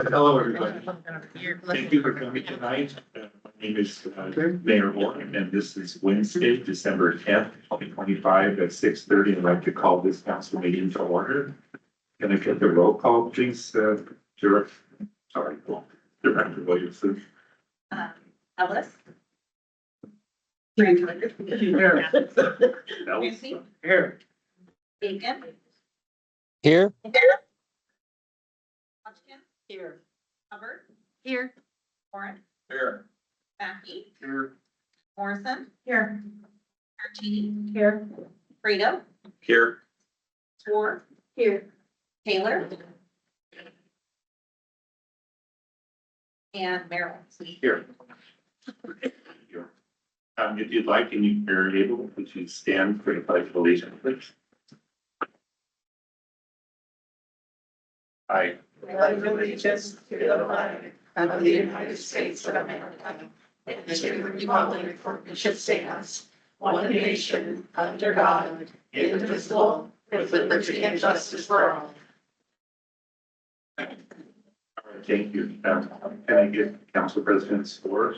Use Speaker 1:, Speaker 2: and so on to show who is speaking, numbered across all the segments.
Speaker 1: Hello, everybody. Thank you for coming tonight. My name is Mayor Warren, and this is Wednesday, December 10th, 2025 at 6:30. I'd like to call this council meeting to order. Can I get the roll call, please? Director Williamson.
Speaker 2: Ellis.
Speaker 1: Ellis.
Speaker 3: Here.
Speaker 2: Aiken.
Speaker 4: Here.
Speaker 2: Hodgkin.
Speaker 3: Here.
Speaker 2: Hubbard.
Speaker 3: Here.
Speaker 2: Warren.
Speaker 1: Here.
Speaker 2: Mackey.
Speaker 1: Here.
Speaker 2: Morrison.
Speaker 3: Here.
Speaker 2: Martini.
Speaker 3: Here.
Speaker 2: Fredo.
Speaker 1: Here.
Speaker 2: Swore.
Speaker 3: Here.
Speaker 2: Taylor. And Merrill.
Speaker 1: Here. If you'd like and you're able, would you stand for the pledge of allegiance, please? I
Speaker 3: pledge allegiance to the flag of the United States of America and to the republic for which it stands, one nation, under God, indivisible, with liberty and justice for all.
Speaker 1: Thank you. Can I get Council President's score?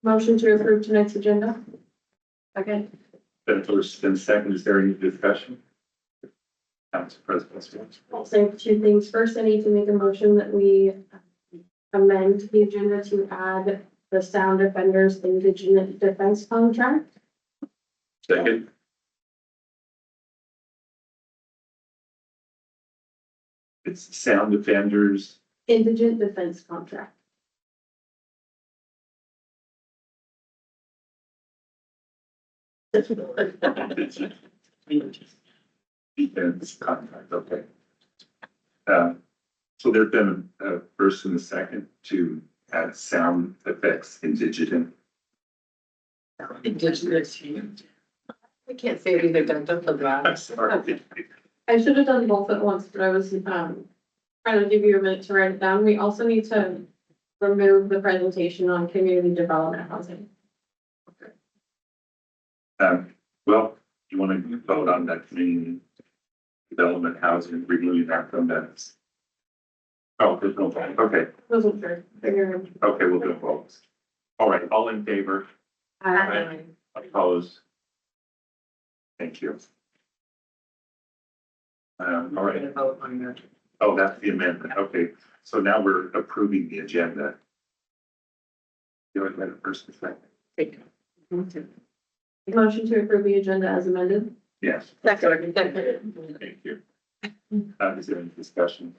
Speaker 5: Motion to approve tonight's agenda. Okay.
Speaker 1: Then first and second, is there any discussion? Council President's score.
Speaker 5: I'll say two things. First, I need to make a motion that we amend the agenda to add the Sound Defenders Indigenous Defense Contract.
Speaker 1: Second. It's Sound Defenders.
Speaker 5: Indigent Defense Contract.
Speaker 1: Defense contract, okay. So there've been a first and a second to add sound effects indigenous.
Speaker 3: Indigenous. I can't say it either, done for
Speaker 1: I'm
Speaker 3: that.
Speaker 1: sorry.
Speaker 5: I should have done both at once, but I was trying to give you a minute to write it down. We also need to remove the presentation on community development housing.
Speaker 1: Well, you want to vote on that community development housing, removing that from that? Oh, there's no vote. Okay,
Speaker 5: Wasn't sure. Figured.
Speaker 1: okay, we'll do both. All right, all in favor? Opposed? Thank you. All right. Oh, that's the amendment. Okay, so now we're approving the agenda. You want to first and second?
Speaker 5: Motion to approve the agenda as amended.
Speaker 1: Yes.
Speaker 3: Second.
Speaker 1: Thank you. Is there any discussion?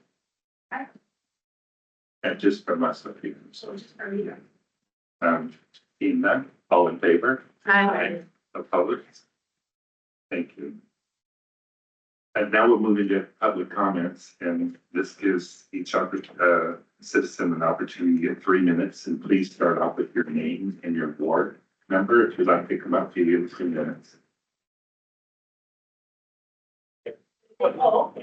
Speaker 1: And just from us, okay, so. Seeing none, all in favor?
Speaker 3: Aye.
Speaker 1: Opposed? Thank you. And now we'll move into public comments, and this gives each citizen an opportunity to get 3 minutes, and please start off with your name and your ward member if you'd like to come up to you in 3 minutes. Start off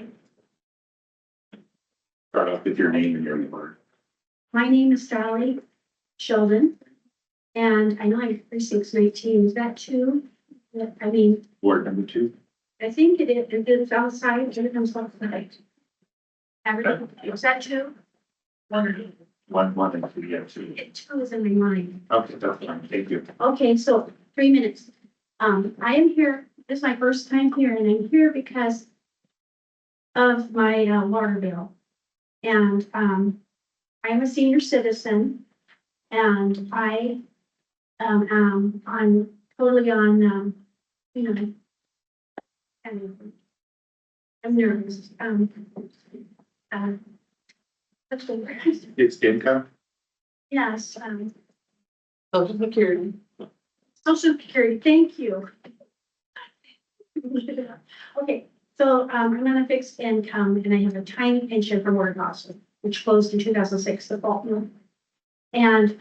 Speaker 1: with your name and your ward.
Speaker 6: My name is Sally Sheldon, and I know I'm precinct 19. Is that two? I mean,
Speaker 1: Ward number 2.
Speaker 6: I think it is. It is outside. It comes outside. Aberdeen. Is that two? One.
Speaker 1: One and 2, yeah, 2.
Speaker 6: Two is in my mind.
Speaker 1: Okay, that's fine. Thank you.
Speaker 6: Okay, so 3 minutes. I am here. This is my first time here, and I'm here because of my water bill. And I'm a senior citizen, and I'm totally on, I'm nervous.
Speaker 1: It's income?
Speaker 6: Yes,
Speaker 3: Social Security.
Speaker 6: Social Security, thank you. Okay, so I'm on a fixed income and I have a tiny pension from Warren Boston, which closed in 2006, the Baltimore. And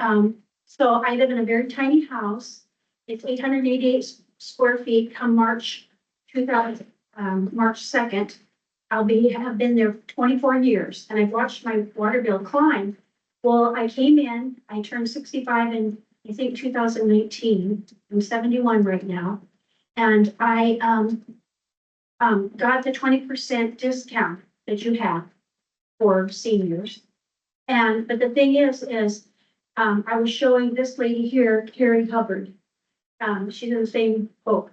Speaker 6: so I live in a very tiny house. It's 888 square feet. Come March 2nd, have been there 24 years, and I've watched my water bill climb. Well, I came in, I turned 65 in, I think, 2019. I'm 71 right now. And I got the 20% discount that you have for seniors. But the thing is, I was showing this lady here, Carrie Hubbard. She's in the same boat.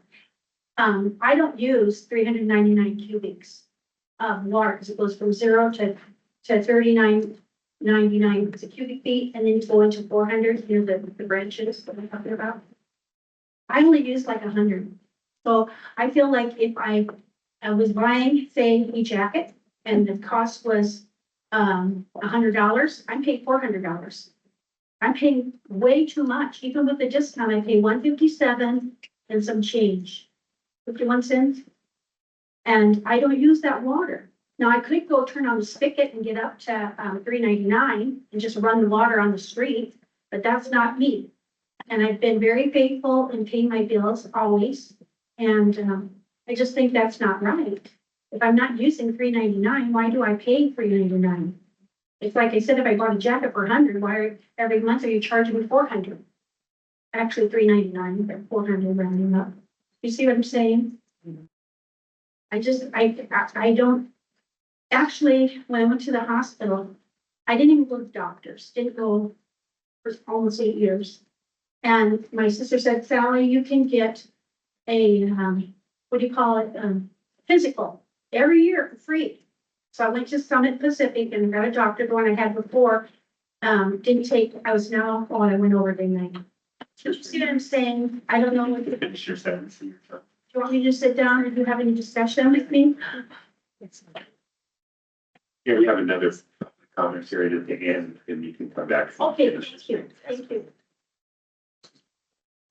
Speaker 6: I don't use 399 cubics of water because it goes from 0 to 39.99 cubic feet, and then you go into 400, you know, the branches that I'm talking about. I only use like 100. So I feel like if I was buying, say, a jacket and the cost was $100, I'm paying $400. I'm paying way too much. Even with the discount, I pay 157 and some change, 51 cents. And I don't use that water. Now I could go turn on the spigot and get up to $3.99 and just run the water on the street, but that's not me. And I've been very faithful in paying my bills always. And I just think that's not right. If I'm not using $3.99, why do I pay $3.99? It's like I said, if I bought a jacket for 100, why every month are you charging me 400? Actually, $3.99, but 400 rounding up. You see what I'm saying? I don't, actually, when I went to the hospital, I didn't even go to doctors, didn't go for almost 8 years. And my sister said, Sally, you can get a, what do you call it? Physical every year for free. So I went to Summit Pacific and got a doctor, the one I had before. Didn't take, I was now, oh, I went over the night. Do you see what I'm saying? I don't know what, do
Speaker 1: Finish your sentence.
Speaker 6: you want me to just sit down and you have any discussion with me?
Speaker 1: Yeah, we have another comment period at the end, and you can come back. and
Speaker 6: Okay,
Speaker 1: finish.
Speaker 6: thank you.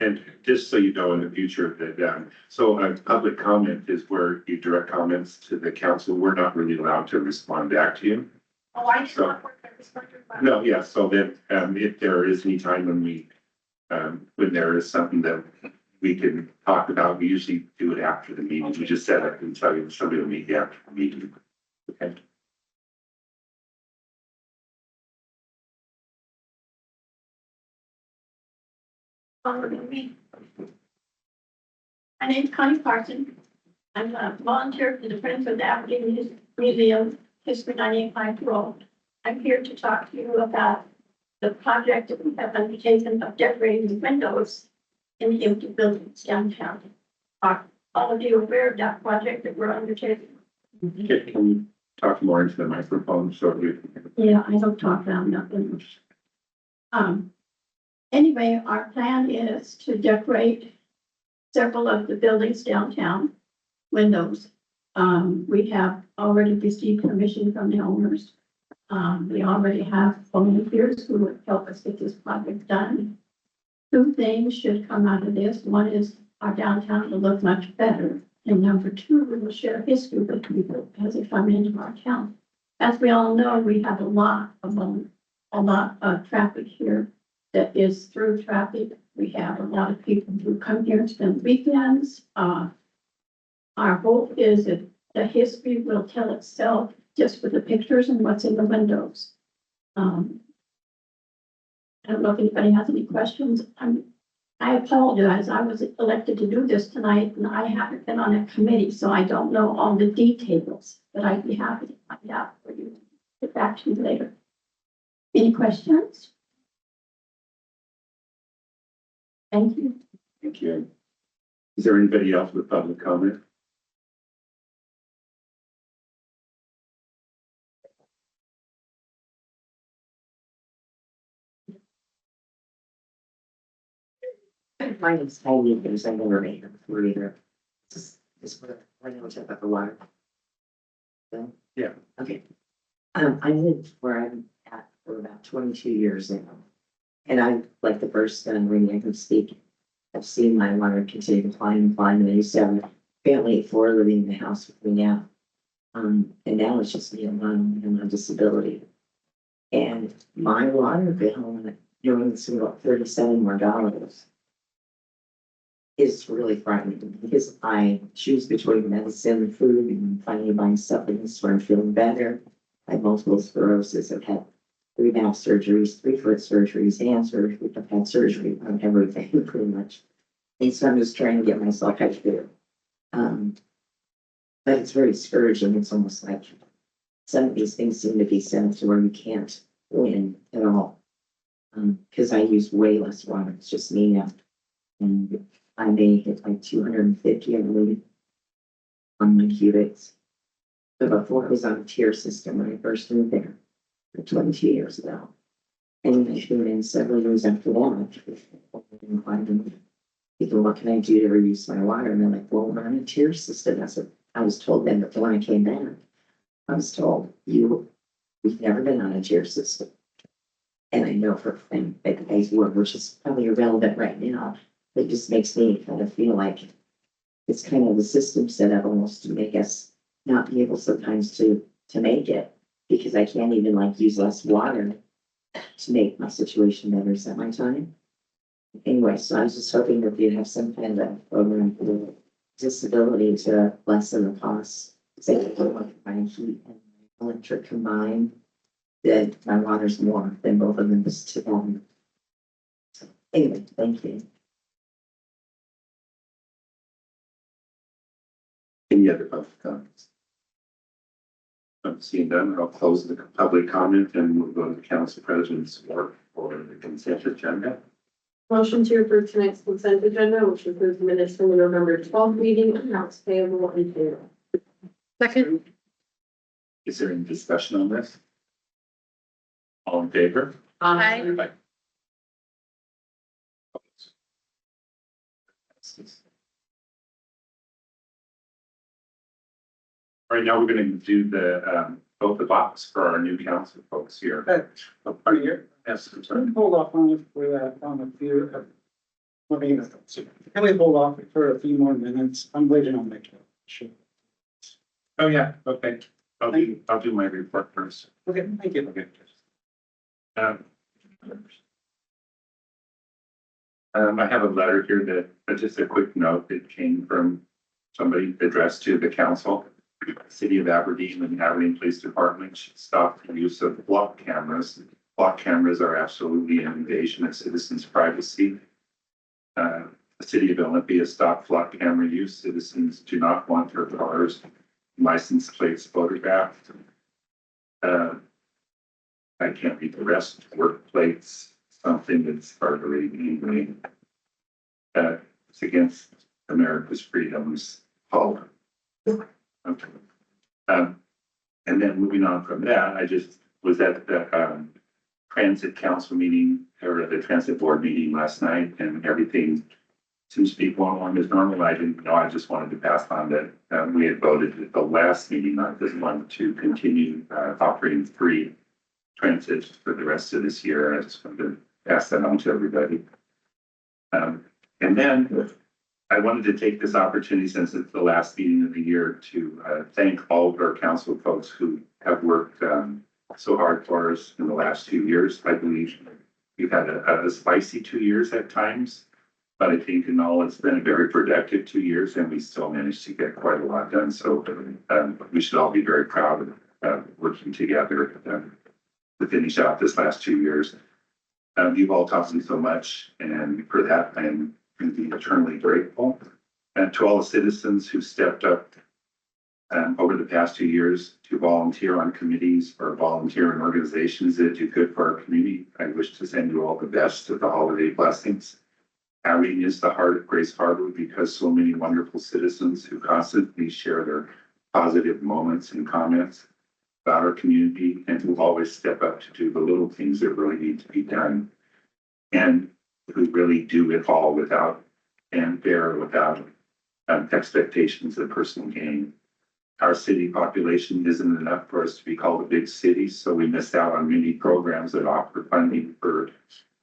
Speaker 1: And just so you know in the future that, so a public comment is where you direct comments to the council. We're not really allowed to respond back to you.
Speaker 6: Oh, I did
Speaker 1: So-
Speaker 6: not work at this project.
Speaker 1: No, yeah, so that, if there is any time when there is something that we can talk about, we usually do it after the meeting. We just said I can tell you somebody will meet you after the meeting. Okay.
Speaker 3: Me. My name's Connie Parson. I'm a volunteer for the Friends of the Aberdeen Museum, History 98 Road. I'm here to talk to you about the project that we have undertaken of decorating the windows in the empty buildings downtown. Are all of you aware of that project that we're undertaking?
Speaker 1: Okay, can you talk more into the microphone so you?
Speaker 3: Yeah, I don't talk loud enough. Anyway, our plan is to decorate several of the buildings downtown, windows. We have already received permission from the owners. We already have volunteers who would help us get this project done. Two things should come out of this. One is our downtown will look much better. And number two, we will share history with people as they come into our town. As we all know, we have a lot of traffic here that is through traffic. We have a lot of people who come here and spend weekends. Our hope is that the history will tell itself just with the pictures and what's in the windows. I don't know if anybody has any questions. I apologize. I was elected to do this tonight and I haven't been on a committee, so I don't know all the details, but I'd be happy to find out for you. Get back to you later. Any questions? Thank you.
Speaker 1: Thank you. Is there anybody else with public comment?
Speaker 7: My name's Tony, because I never made it through either. This is what I know about the water.
Speaker 1: Yeah.
Speaker 7: Okay. I lived where I'm at for about 22 years now. And I, like the first ring I can speak, I've seen my water continue to climb and climb. And I used to have a family of 4 living in the house with me now. And now it's just me alone and my disability. And my water bill, knowing it's about $37 more, is really frightening because I choose between medicine, food, and finally buying supplements where I'm feeling better. I have multiple sclerosis. I've had 3 back surgeries, 3 foot surgeries, hand surgery. I've had surgery on everything pretty much. And so I'm just trying to get myself out there. But it's very discouraging. It's almost like some of these things seem to be sent to where you can't win at all. Cause I use way less water, it's just me now. And I may hit like 250, I believe, on my cubics. But before it was on a tier system when I first moved there, 22 years ago. And I came in several years after that. And finding people, what can I do to reduce my water? And they're like, well, we're on a tier system. That's what I was told then, but when I came back, I was told, we've never been on a tier system. And I know for a fact that guys were, which is probably irrelevant right now. It just makes me kind of feel like it's kind of the system set up almost to make us not be able sometimes to make it. Because I can't even like use less water to make my situation better. Is that my time? Anyway, so I was just hoping that you'd have some kind of program for the disability to lessen the costs. Say, like my heat and my electric combined, that my water's more than both of them just together. So anyway, thank you.
Speaker 1: Any other public comments? I'm seeing none. I'll close the public comment and we'll go to the council president's work for the consent agenda.
Speaker 5: Motion to approve tonight's consent agenda, which includes minutes from the November 12th meeting, accounts payable and payroll.
Speaker 3: Second.
Speaker 1: Is there any discussion on this? All in favor?
Speaker 3: Aye.
Speaker 1: Aye. All right, now we're gonna do the, vote the box for our new council folks here. Are you here? Yes, I'm sorry.
Speaker 8: Hold off on it for that, on a few, can we hold off for a few more minutes? I'm waiting on that. Sure.
Speaker 1: Oh, yeah, okay. I'll do my report first.
Speaker 8: Okay, thank you.
Speaker 1: Okay. I have a letter here that, just a quick note, that came from somebody addressed to the council. City of Aberdeen and Aberdeen Police Department should stop the use of block cameras. Block cameras are absolutely an invasion of citizens' privacy. The City of Olympia stopped block camera use. Citizens do not want their cars, license plates photographed. I can't read the rest. Work plates, something that's hard to read anyway. It's against America's freedoms. All. Okay. And then moving on from that, I just was at the transit council meeting or the transit board meeting last night, and everything seems to be going along as normal. I didn't know. I just wanted to pass on that we had voted at the last meeting, not this one, to continue operating free transit for the rest of this year. I just wanted to pass that on to everybody. And then I wanted to take this opportunity, since it's the last meeting of the year, to thank all of our council folks who have worked so hard for us in the last 2 years. I believe we've had a spicy 2 years at times, but I think in all it's been a very productive 2 years, and we still managed to get quite a lot done. So we should all be very proud of working together to finish out this last 2 years. You've all taught me so much, and for that I'm going to be eternally grateful. And to all the citizens who stepped up over the past 2 years to volunteer on committees or volunteer in organizations that do good for our community, I wish to send you all the best of the holiday blessings. Aberdeen is the heart of Grace Harbor because so many wonderful citizens who constantly share their positive moments and comments about our community, and who always step up to do the little things that really need to be done, and who really do it all without fanfare, without expectations of personal gain. Our city population isn't enough for us to be called a big city, so we missed out on many programs that offer funding for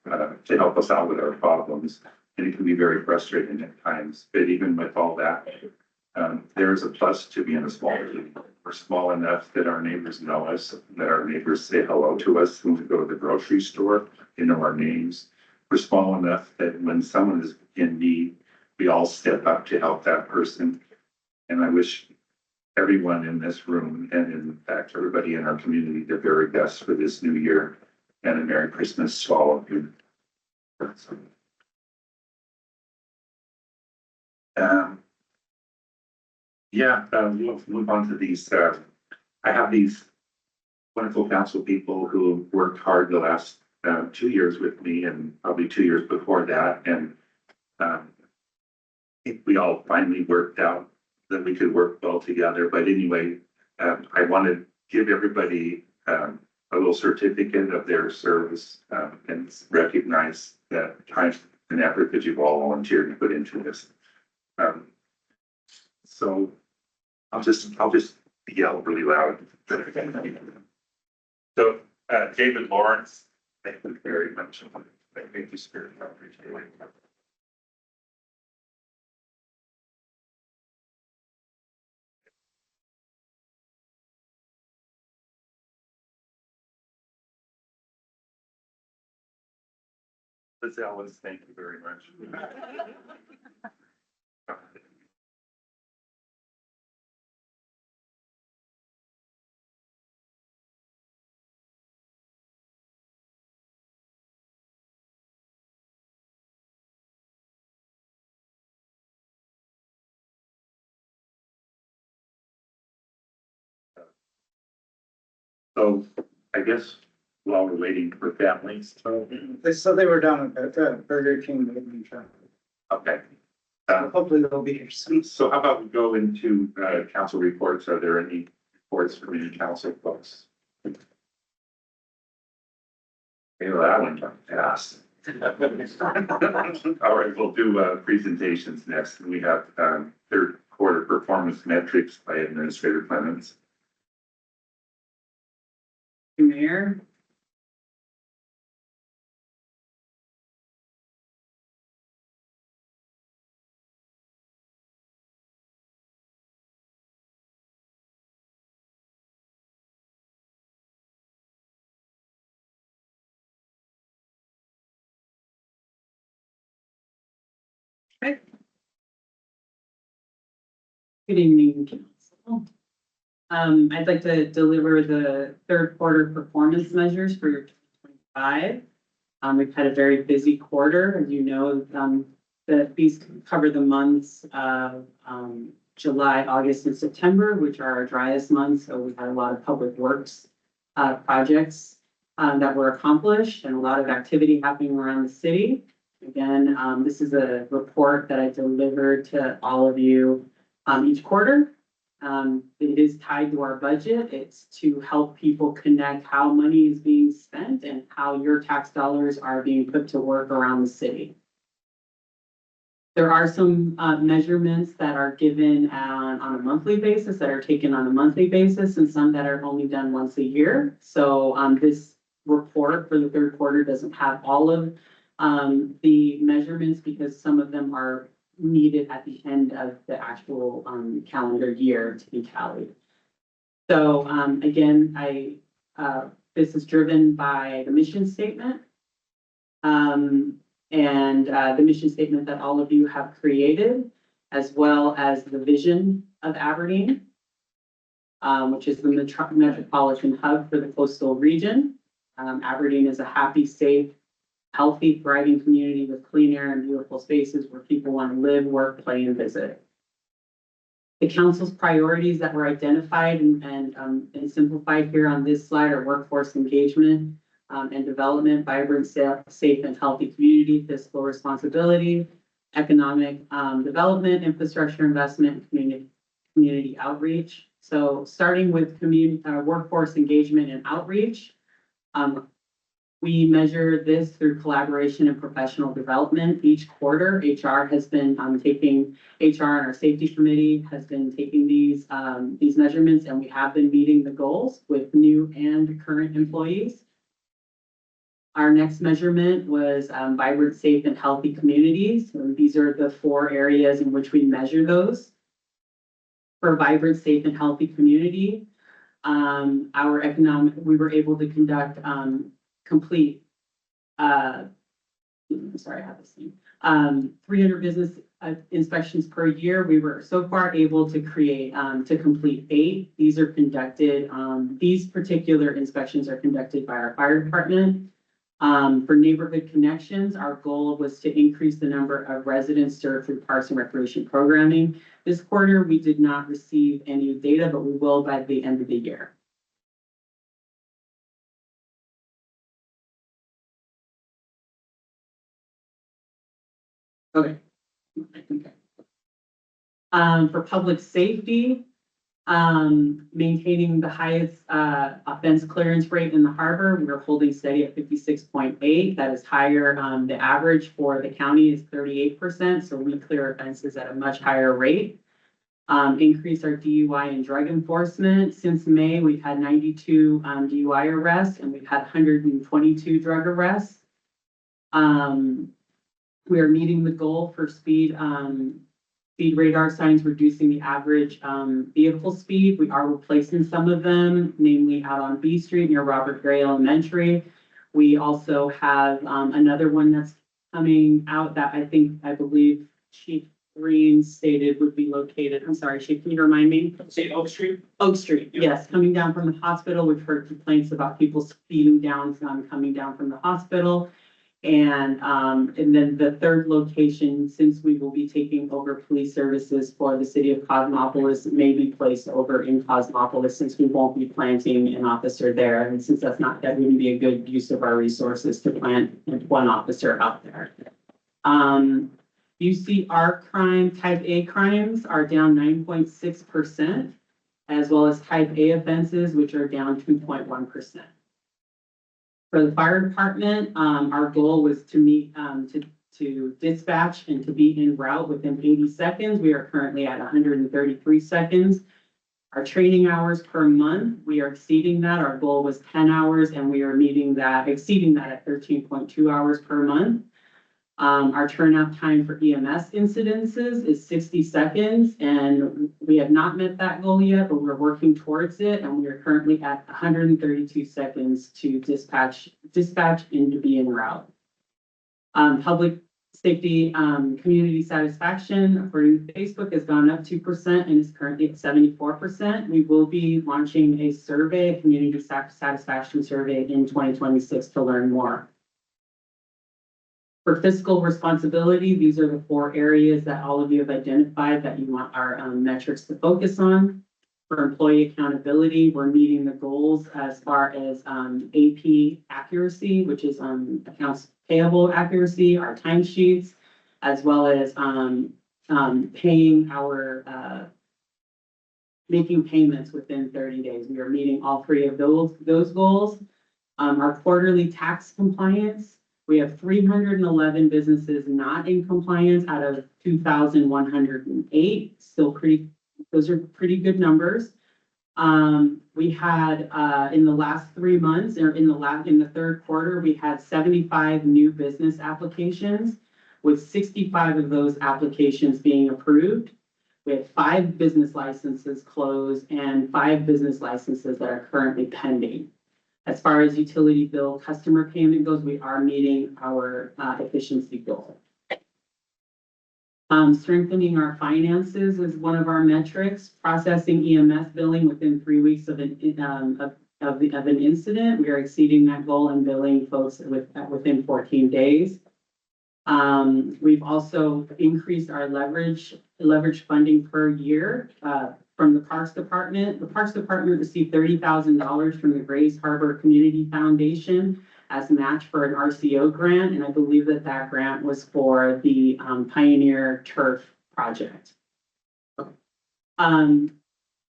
Speaker 1: to help us out with our problems, and it can be very frustrating at times. But even with all that, there is a plus to being a small city. We're small enough that our neighbors know us, that our neighbors say hello to us when we go to the grocery store. They know our names. We're small enough that when someone is in need, we all step up to help that person. And I wish everyone in this room, and in fact, everybody in our community, the very best for this new year, and a Merry Christmas to all of you. We'll move on to these. I have these wonderful council people who worked hard the last 2 years with me and probably 2 years before that. And I think we all finally worked out that we could work well together. But anyway, I want to give everybody a little certificate of their service and recognize that time and effort that you've all volunteered and put into this. So I'll just yell really loud. So David Lawrence, thank you very much. Thank you, Spirit. I appreciate it. Liz Ellis, thank you very much. So I guess while we're waiting for families,
Speaker 8: So they were down at Burger King.
Speaker 1: okay.
Speaker 8: Hopefully they'll be here soon.
Speaker 1: So how about we go into council reports? Are there any reports from any council folks? Okay, well, that went fast. All right, we'll do presentations next. We have third quarter performance metrics by Administrator Clemens.
Speaker 9: Mayor. Okay. Good evening, council. I'd like to deliver the third quarter performance measures for your 2025. We've had a very busy quarter, as you know, these cover the months of July, August, and September, which are our driest months. So we've had a lot of public works projects that were accomplished and a lot of activity happening around the city. Again, this is a report that I deliver to all of you each quarter. It is tied to our budget. It's to help people connect how money is being spent and how your tax dollars are being put to work around the city. There are some measurements that are given on a monthly basis, that are taken on a monthly basis, and some that are only done once a year. So this report for the third quarter doesn't have all of the measurements because some of them are needed at the end of the actual calendar year to be tallied. So again, this is driven by the mission statement and the mission statement that all of you have created, as well as the vision of Aberdeen, which is the metropolitan hub for the coastal region. Aberdeen is a happy, safe, healthy, thriving community with clean air and beautiful spaces where people want to live, work, play, and visit. The council's priorities that were identified and simplified here on this slide are workforce engagement and development, vibrant, safe, and healthy community, fiscal responsibility, economic development, infrastructure investment, and community outreach. So starting with workforce engagement and outreach, we measure this through collaboration and professional development. Each quarter, HR has been taking, HR and our safety committee has been taking these measurements, and we have been meeting the goals with new and current employees. Our next measurement was vibrant, safe, and healthy communities. And these are the 4 areas in which we measure those. For vibrant, safe, and healthy community, we were able to conduct complete, sorry, I have this thing, 300 business inspections per year. We were so far able to complete 8. These are conducted, these particular inspections are conducted by our fire department. For neighborhood connections, our goal was to increase the number of residents served through parks and recreation programming. This quarter, we did not receive any data, but we will by the end of the year. Okay. For public safety, maintaining the highest, offense clearance rate in the harbor, we're holding steady at 56.8. That is higher. The average for the county is 38%, so we clear offenses at a much higher rate. Increase our DUI and drug enforcement. Since May, we've had 92 DUI arrests and we've had 122 drug arrests. We are meeting the goal for speed radar signs, reducing the average vehicle speed. We are replacing some of them, namely out on B Street near Robert Gray Elementary. We also have another one that's coming out that I believe Chief Green stated would be located. I'm sorry, Chief, can you remind me?
Speaker 8: Say Oak Street?
Speaker 9: Oak Street, yes, coming down from the hospital. We've heard complaints about people speeding down, coming down from the hospital. And then the third location, since we will be taking over police services for the city of Cosmopolis, may be placed over in Cosmopolis since we won't be planting an officer there. And since that wouldn't be a good use of our resources to plant one officer out there. You see our type A crimes are down 9.6%, as well as type A offenses, which are down 2.1%. For the fire department, our goal was to meet, to dispatch and to be en route within 80 seconds. We are currently at 133 seconds. Our training hours per month, we are exceeding that. Our goal was 10 hours and we are exceeding that at 13.2 hours per month. Our turnout time for EMS incidences is 60 seconds, and we have not met that goal yet, but we're working towards it, and we are currently at 132 seconds to dispatch and to be en route. Public safety, community satisfaction, according to Facebook, has gone up 2% and is currently at 74%. We will be launching a survey, a community satisfaction survey in 2026 to learn more. For fiscal responsibility, these are the 4 areas that all of you have identified that you want our metrics to focus on. For employee accountability, we're meeting the goals as far as AP accuracy, which is accounts payable accuracy, our timesheets, as well as paying our making payments within 30 days. We are meeting all 3 of those goals. Our quarterly tax compliance. We have 311 businesses not in compliance out of 2,108. Those are pretty good numbers. We had in the last 3 months, or in the third quarter, we had 75 new business applications, with 65 of those applications being approved. We have 5 business licenses closed and 5 business licenses that are currently pending. As far as utility bill customer payment goes, we are meeting our efficiency goal. Strengthening our finances is one of our metrics. Processing EMS billing within 3 weeks of an incident. We are exceeding that goal and billing folks within 14 days. We've also increased our leverage funding per year from the Parks Department. The Parks Department received $30,000 from the Grays Harbor Community Foundation as match for an RCO grant, and I believe that grant was for the Pioneer Turf project.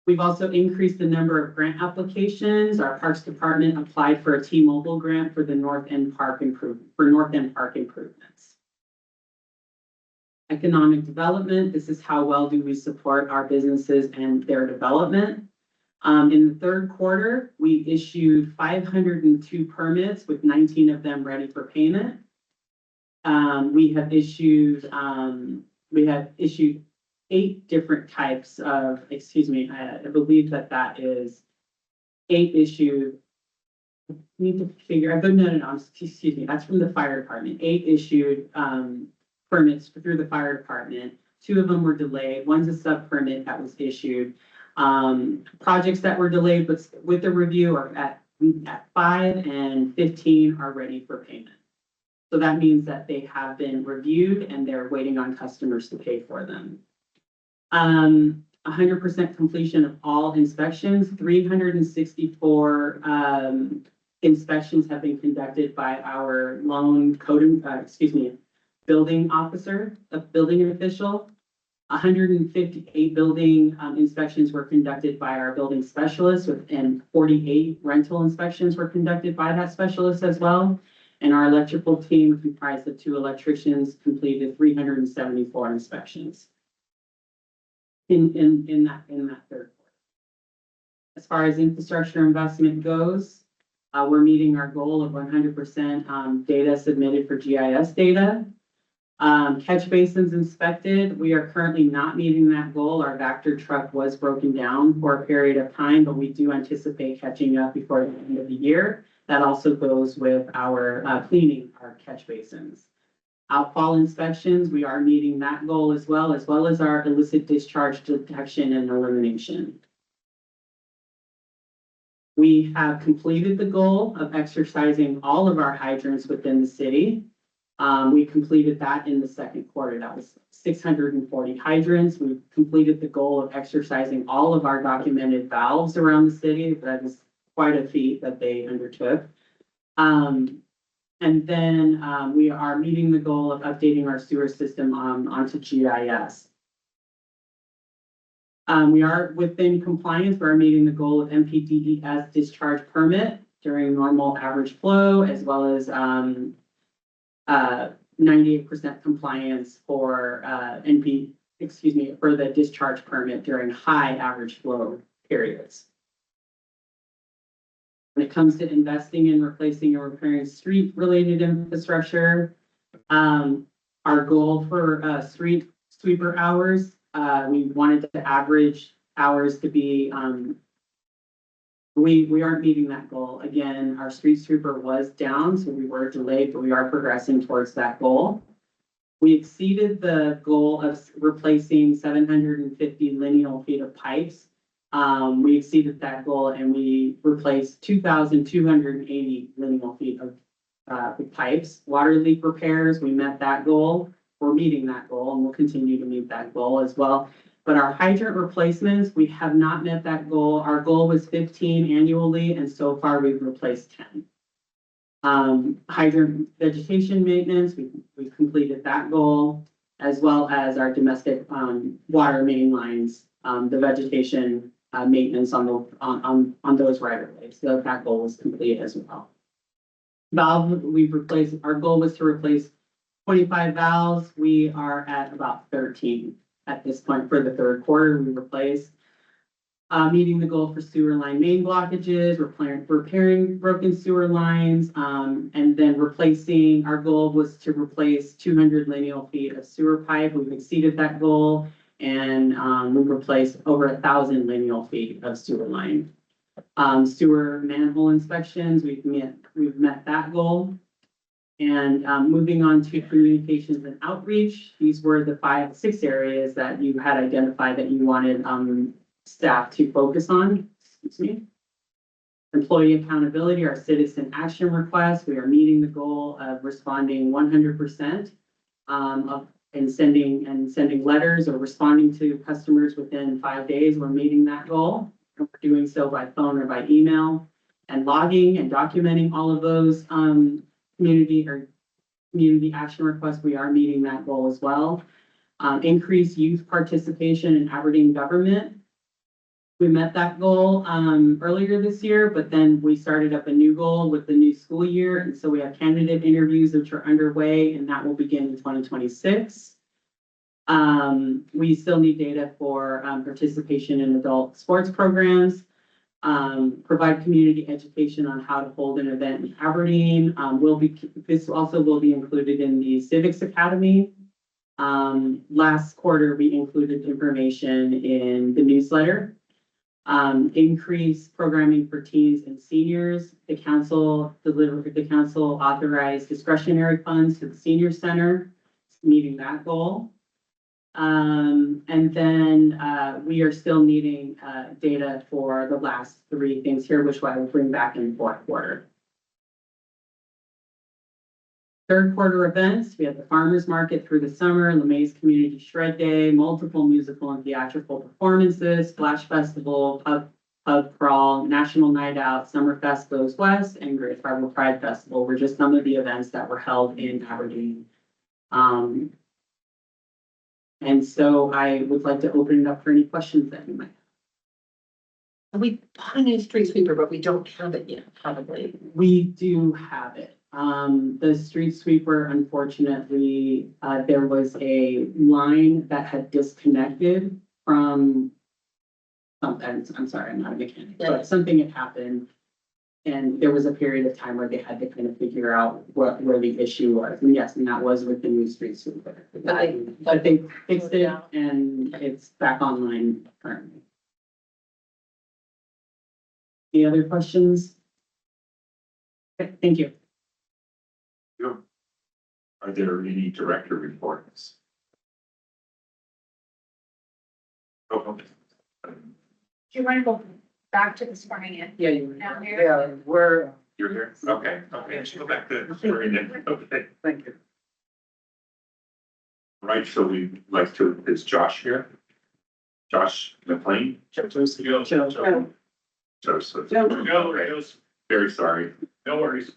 Speaker 9: We've also increased the number of grant applications. Our Parks Department applied for a T-Mobile grant for the North End Park improvements. Economic development, this is how well do we support our businesses and their development. In the third quarter, we issued 502 permits with 19 of them ready for payment. We have issued 8 different types of, I believe that is 8 issued. I need to figure, excuse me, that's from the fire department. 8 issued permits through the fire department. 2 of them were delayed. One's a sub permit that was issued. Projects that were delayed, but with the review are at 5 and 15 are ready for payment. So that means that they have been reviewed and they're waiting on customers to pay for them. 100% completion of all inspections. 364 inspections have been conducted by our loan code, building officer, a building official. 158 building inspections were conducted by our building specialist, and 48 rental inspections were conducted by that specialist as well. And our electrical team, comprised of 2 electricians, completed 374 inspections in that third quarter. As far as infrastructure investment goes, we're meeting our goal of 100% data submitted for GIS data. Catch basins inspected, we are currently not meeting that goal. Our Vector truck was broken down for a period of time, but we do anticipate catching up before the end of the year. That also goes with our cleaning our catch basins. Outfall inspections, we are meeting that goal as well as our illicit discharge detection and elimination. We have completed the goal of exercising all of our hydrants within the city. We completed that in the second quarter. That was 640 hydrants. We completed the goal of exercising all of our documented valves around the city. That is quite a feat that they undertook. And then we are meeting the goal of updating our sewer system onto GIS. We are within compliance. We're meeting the goal of MPDES discharge permit during normal average flow, as well as 98% compliance for for the discharge permit during high average flow periods. When it comes to investing in replacing and repairing street-related infrastructure, our goal for street sweeper hours, we wanted the average hours to be, we aren't meeting that goal. Again, our street sweeper was down, so we were delayed, but we are progressing towards that goal. We exceeded the goal of replacing 750 lineal feet of pipes. We exceeded that goal and we replaced 2,280 lineal feet of pipes. Water leak repairs, we met that goal. We're meeting that goal and we'll continue to meet that goal as well. But our hydrant replacements, we have not met that goal. Our goal was 15 annually, and so far we've replaced 10. Hydrant vegetation maintenance, we've completed that goal, as well as our domestic water main lines, the vegetation maintenance on those right of ways. So that goal was complete as well. Valve, we've replaced, our goal was to replace 25 valves. We are at about 13 at this point for the third quarter. We replaced, meeting the goal for sewer line main blockages, repairing broken sewer lines, and then replacing, our goal was to replace 200 lineal feet of sewer pipe. We've exceeded that goal, and we've replaced over 1,000 lineal feet of sewer line. Sewer manhole inspections, we've met that goal. And moving on to communications and outreach, these were the 6 areas that you had identified that you wanted staff to focus on. Excuse me. Employee accountability, our citizen action request. We are meeting the goal of responding 100% and sending letters or responding to customers within 5 days. We're meeting that goal. We're doing so by phone or by email, and logging and documenting all of those community action requests. We are meeting that goal as well. Increase youth participation in Aberdeen government. We met that goal earlier this year, but then we started up a new goal with the new school year. And so we have candidate interviews which are underway, and that will begin in 2026. We still need data for participation in adult sports programs. Provide community education on how to hold an event in Aberdeen. This also will be included in the Civics Academy. Last quarter, we included information in the newsletter. Increase programming for teens and seniors. The council authorized discretionary funds to the senior center, meeting that goal. And then we are still needing data for the last 3 things here, which I will bring back in fourth quarter. Third quarter events, we have the farmers market through the summer, LeMay's Community Shred Day, multiple musical and theatrical performances, Splash Festival, Pub Crawl, National Night Out, Summerfest Goes West, and Great Tribal Pride Festival were just some of the events that were held in Aberdeen Um, and so I would like to open it up for any questions that you might have.
Speaker 3: We bought a new street sweeper, but we don't have it yet, probably.
Speaker 9: We do have it. The street sweeper, unfortunately, there was a line that had disconnected from something. I'm sorry, I'm not a mechanic, but something had happened. And there was a period of time where they had to kind of figure out where the issue was. And yes, and that was with the new street sweeper. But they fixed it and it's back online currently. Any other questions? Okay, thank you.
Speaker 1: Are there any director reports? Oh,
Speaker 10: Do you want to go back to the swearing in?
Speaker 9: Yeah, you
Speaker 10: Down here?
Speaker 8: Yeah, we're,
Speaker 1: you're here? Okay, let's go back to swearing in. Okay.
Speaker 8: thank you.
Speaker 1: Right, so we like to, is Josh here? Josh McLean? Joseph. Very sorry. No worries.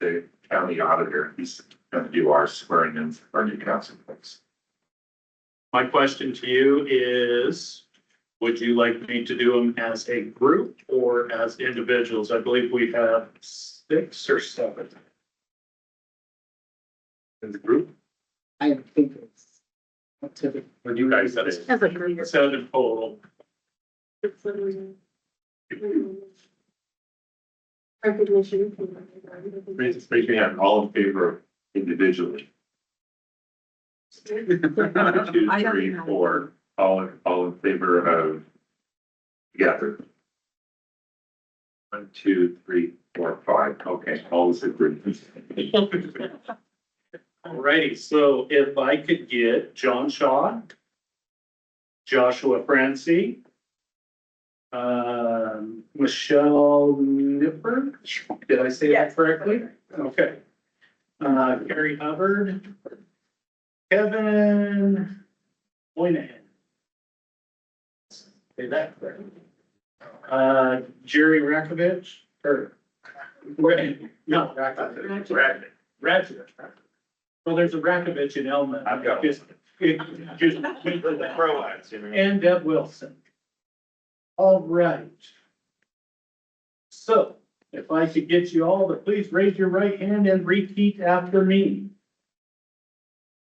Speaker 1: The county auditor, he's gonna do our swearing in, our new council folks.
Speaker 11: My question to you is, would you like me to do them as a group or as individuals? I believe we have 6 or 7. In the group,
Speaker 8: I think it's. Typical.
Speaker 11: when you guys said it,
Speaker 6: As a group.
Speaker 11: 7 total.
Speaker 5: Recognition.
Speaker 1: Raise your hand, all in favor of individually. 1, 2, 3, 4, all in favor of together. 1, 2, 3, 4, 5, okay, all is agreed.
Speaker 11: Alrighty, so if I could get John Shaw, Joshua Francie, Michelle Nipper, did I say that correctly? Okay. Gary Hubbard, Kevin Moynihan. Say that correctly. Jerry Rakovich, or, no, Rakovich. Ratchet. Well, there's a Rakovich in Elma.
Speaker 1: I've got
Speaker 11: Just
Speaker 1: Croats, you know.
Speaker 11: and Deb Wilson. All right. So if I could get you all to please raise your right hand and repeat after me.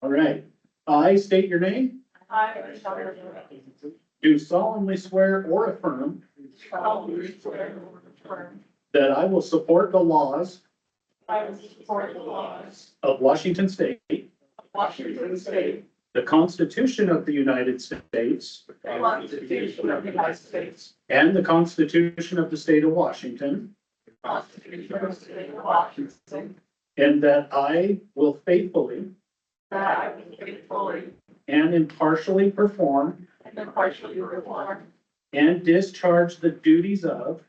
Speaker 11: All right. I state your name. Do solemnly swear or affirm that I will support the laws of Washington State, the Constitution of the United States, and the Constitution of the State of Washington, and that I will faithfully and impartially perform and discharge the duties of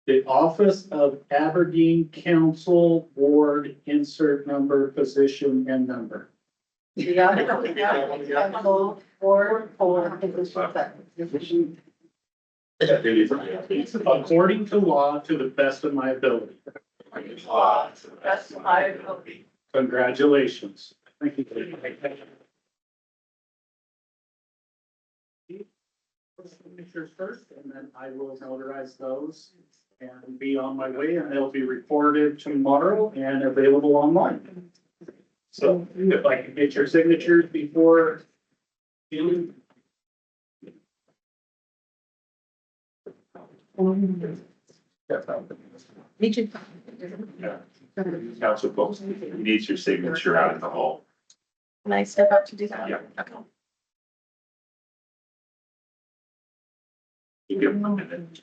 Speaker 11: the office of Aberdeen Council Board, insert number, position, and number. According to law, to the best of my ability. Congratulations. Thank you. Signatures first, and then I will notarize those and be on my way, and they'll be recorded tomorrow and available online. So if I can get your signatures before you.
Speaker 1: Council folks, he needs your signature out in the hall.
Speaker 3: Can I step up to do that?
Speaker 1: Yeah.
Speaker 3: Okay.
Speaker 1: You give him a minute.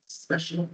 Speaker 3: Special.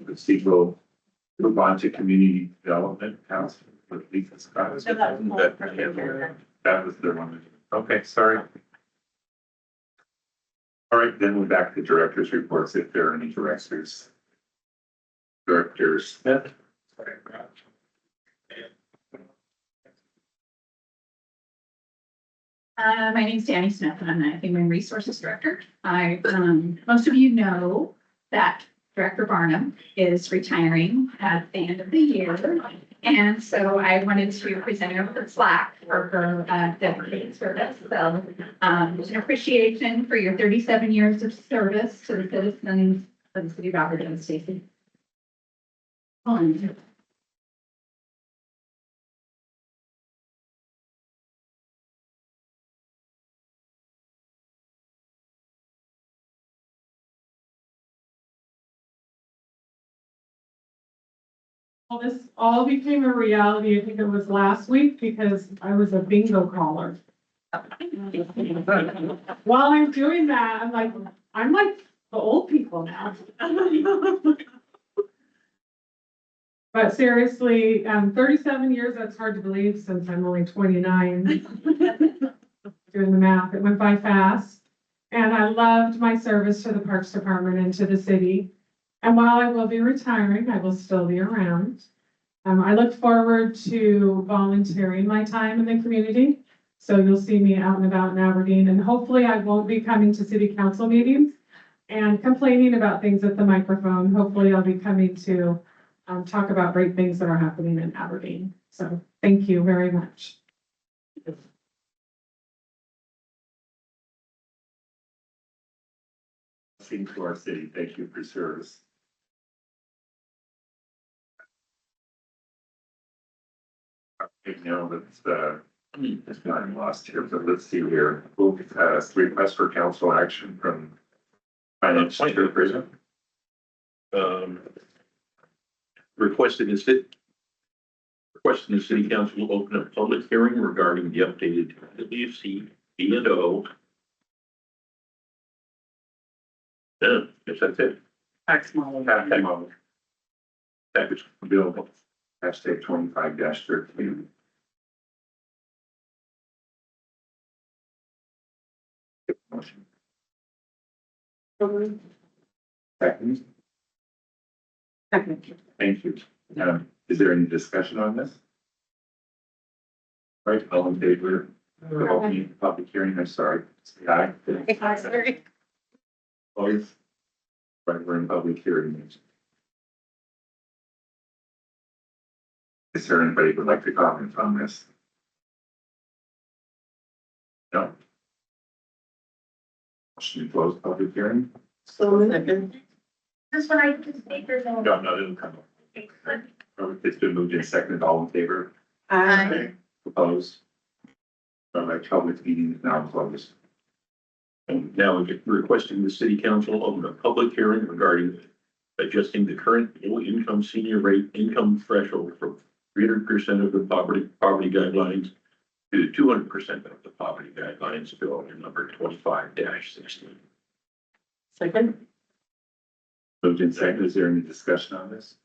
Speaker 1: Let's see, we'll move on to community development council with Lisa Scott. That was the one. Okay, sorry. All right, then we're back to directors' reports if there are any directors. Director Smith.
Speaker 10: My name's Danny Smith and I'm the Human Resources Director. Most of you know that Director Barnum is retiring at the end of the year. And so I wanted to present her with a plaque for her dedicated service. So an appreciation for your 37 years of service to the citizens of the city of Aberdeen, Stacey.
Speaker 5: Well, this all became a reality, I think it was last week, because I was a bingo caller. While I'm doing that, I'm like the old people now. But seriously, 37 years, that's hard to believe since I'm only 29. Doing the math, it went by fast. And I loved my service to the Parks Department and to the city. And while I will be retiring, I will still be around. I look forward to volunteering my time in the community. So you'll see me out and about in Aberdeen, and hopefully I won't be coming to city council meetings and complaining about things at the microphone. Hopefully I'll be coming to talk about great things that are happening in Aberdeen. So thank you very much.
Speaker 1: Blessing to our city. Thank you for service. Okay, now it's not lost here, but let's see here. We'll request for council action from finance chairperson.
Speaker 12: Requesting the city council will open a public hearing regarding the updated WC B&O. Yeah, yes, that's it.
Speaker 9: Tax model.
Speaker 1: Package bill, hashtag 25-13. Motion. Second. Thank you. Is there any discussion on this? All right, all in favor of opening the public hearing, I'm sorry. Say aye. Always. Right, we're in public hearing. Is there anybody who would like to comment on this? No? Motion to close public hearing?
Speaker 6: This one I can speak or no?
Speaker 1: No, it'll come up. It's been moved in second, all in favor?
Speaker 2: Aye.
Speaker 1: Opposed? All right, public meeting is now closed.
Speaker 12: And now we're requesting the city council open a public hearing regarding adjusting the current low income senior rate income threshold from 300% of the poverty guidelines to 200% of the poverty guidelines, bill number 25-16.
Speaker 3: Second.
Speaker 1: Moved in second, is there any discussion on this?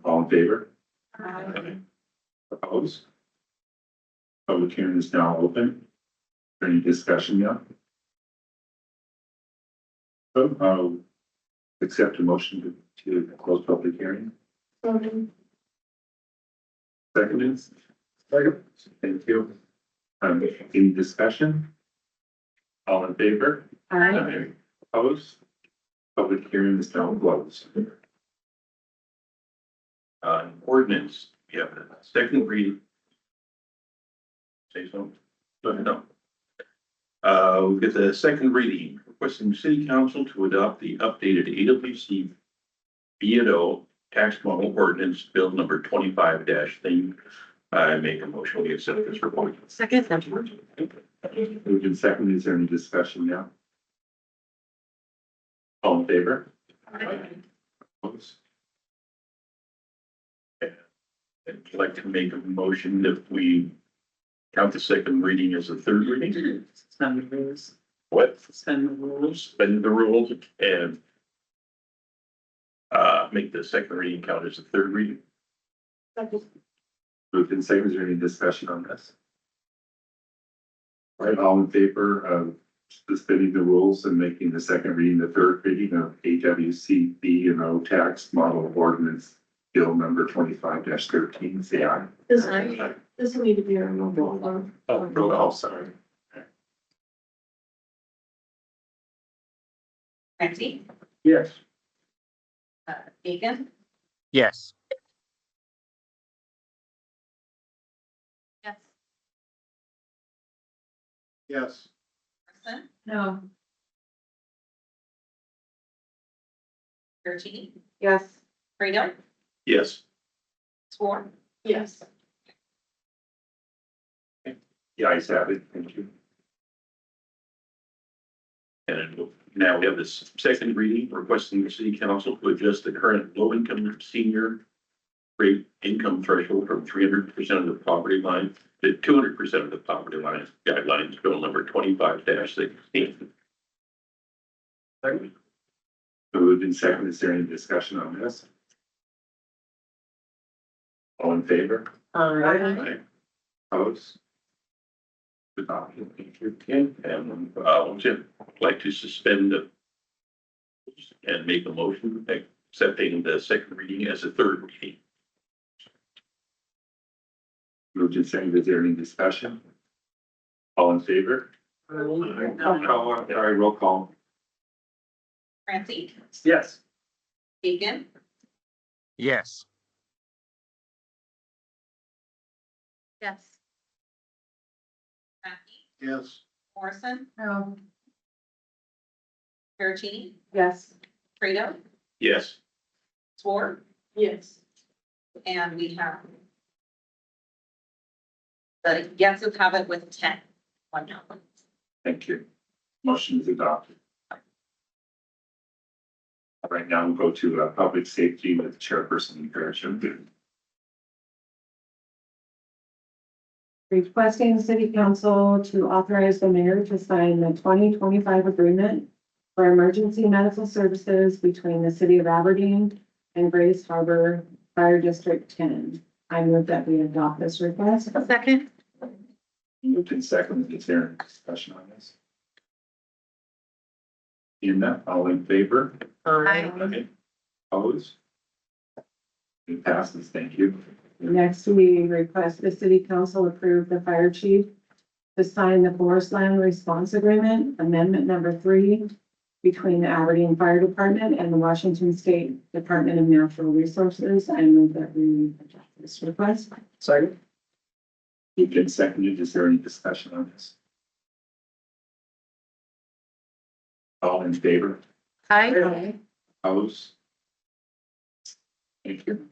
Speaker 1: All in favor? Opposed? Public hearing is now open. Is there any discussion now? So I'll accept a motion to close public hearing. Seconded. Second. Thank you. Any discussion? All in favor?
Speaker 3: Aye.
Speaker 1: Opposed? Public hearing is now closed.
Speaker 12: Ordinance, we have a second reading. Say so? Go ahead, no. We've got the second reading, requesting the city council to adopt the updated AWC B&O tax model ordinance bill number 25-thing. I make a motion, we accept this report.
Speaker 3: Second.
Speaker 1: Moved in second, is there any discussion now? All in favor? Opposed?
Speaker 12: I'd like to make a motion that we count the second reading as a third reading.
Speaker 9: Suspend the rules.
Speaker 12: What?
Speaker 9: Suspend the rules.
Speaker 12: Suspend the rules and make the second reading count as a third reading.
Speaker 1: Moved in second, is there any discussion on this? All right, all in favor of suspending the rules and making the second reading, the third reading of AWC B&O tax model ordinance bill number 25-13, say aye.
Speaker 3: This will need to be a roll call.
Speaker 1: Oh, roll call, sorry.
Speaker 2: Ramsey,
Speaker 11: Yes.
Speaker 2: Aiken,
Speaker 4: Yes.
Speaker 2: yes,
Speaker 11: Yes.
Speaker 2: Morrison,
Speaker 3: No.
Speaker 2: Gertini,
Speaker 3: Yes.
Speaker 2: Fredo,
Speaker 12: Yes.
Speaker 2: Swarm,
Speaker 3: Yes.
Speaker 1: The ayes have it, thank you.
Speaker 12: And now we have this second reading, requesting the city council to adjust the current low-income senior rate income threshold from 300% of the poverty line to 200% of the poverty line guidelines, bill number 25-16.
Speaker 1: Moved in second, is there any discussion on this? All in favor?
Speaker 3: Aye.
Speaker 1: Opposed? Adopted, thank you.
Speaker 12: Okay, and Jim, I'd like to suspend the and make a motion accepting the second reading as a third reading.
Speaker 1: Moved in second, is there any discussion? All in favor? Sorry, roll call.
Speaker 2: Ramsey,
Speaker 11: Yes.
Speaker 2: Aiken,
Speaker 4: Yes.
Speaker 2: yes. Mackey,
Speaker 11: Yes.
Speaker 2: Morrison,
Speaker 3: No.
Speaker 2: Gertini,
Speaker 3: Yes.
Speaker 2: Fredo,
Speaker 12: Yes.
Speaker 2: Swarm,
Speaker 3: Yes.
Speaker 2: and we have the yeses have it with 10. One no.
Speaker 1: Thank you. Motion is adopted. Right now, we'll go to public safety with Chairperson Gresham.
Speaker 13: Requesting city council to authorize the mayor to sign the 2025 agreement for emergency medical services between the city of Aberdeen and Grace Harbor Fire District 10. I move that we adopt this request.
Speaker 3: Second.
Speaker 1: Moved in second, is there any discussion on this? In that, all in favor?
Speaker 3: Aye.
Speaker 1: Opposed? It passes, thank you.
Speaker 13: Next, we request the city council approve the fire chief to sign the forest land response agreement, amendment number 3, between the Aberdeen Fire Department and the Washington State Department of Natural Resources. I move that we adopt this request.
Speaker 11: Second.
Speaker 1: Moved in seconded, is there any discussion on this? All in favor?
Speaker 3: Aye.
Speaker 1: Opposed? Thank you.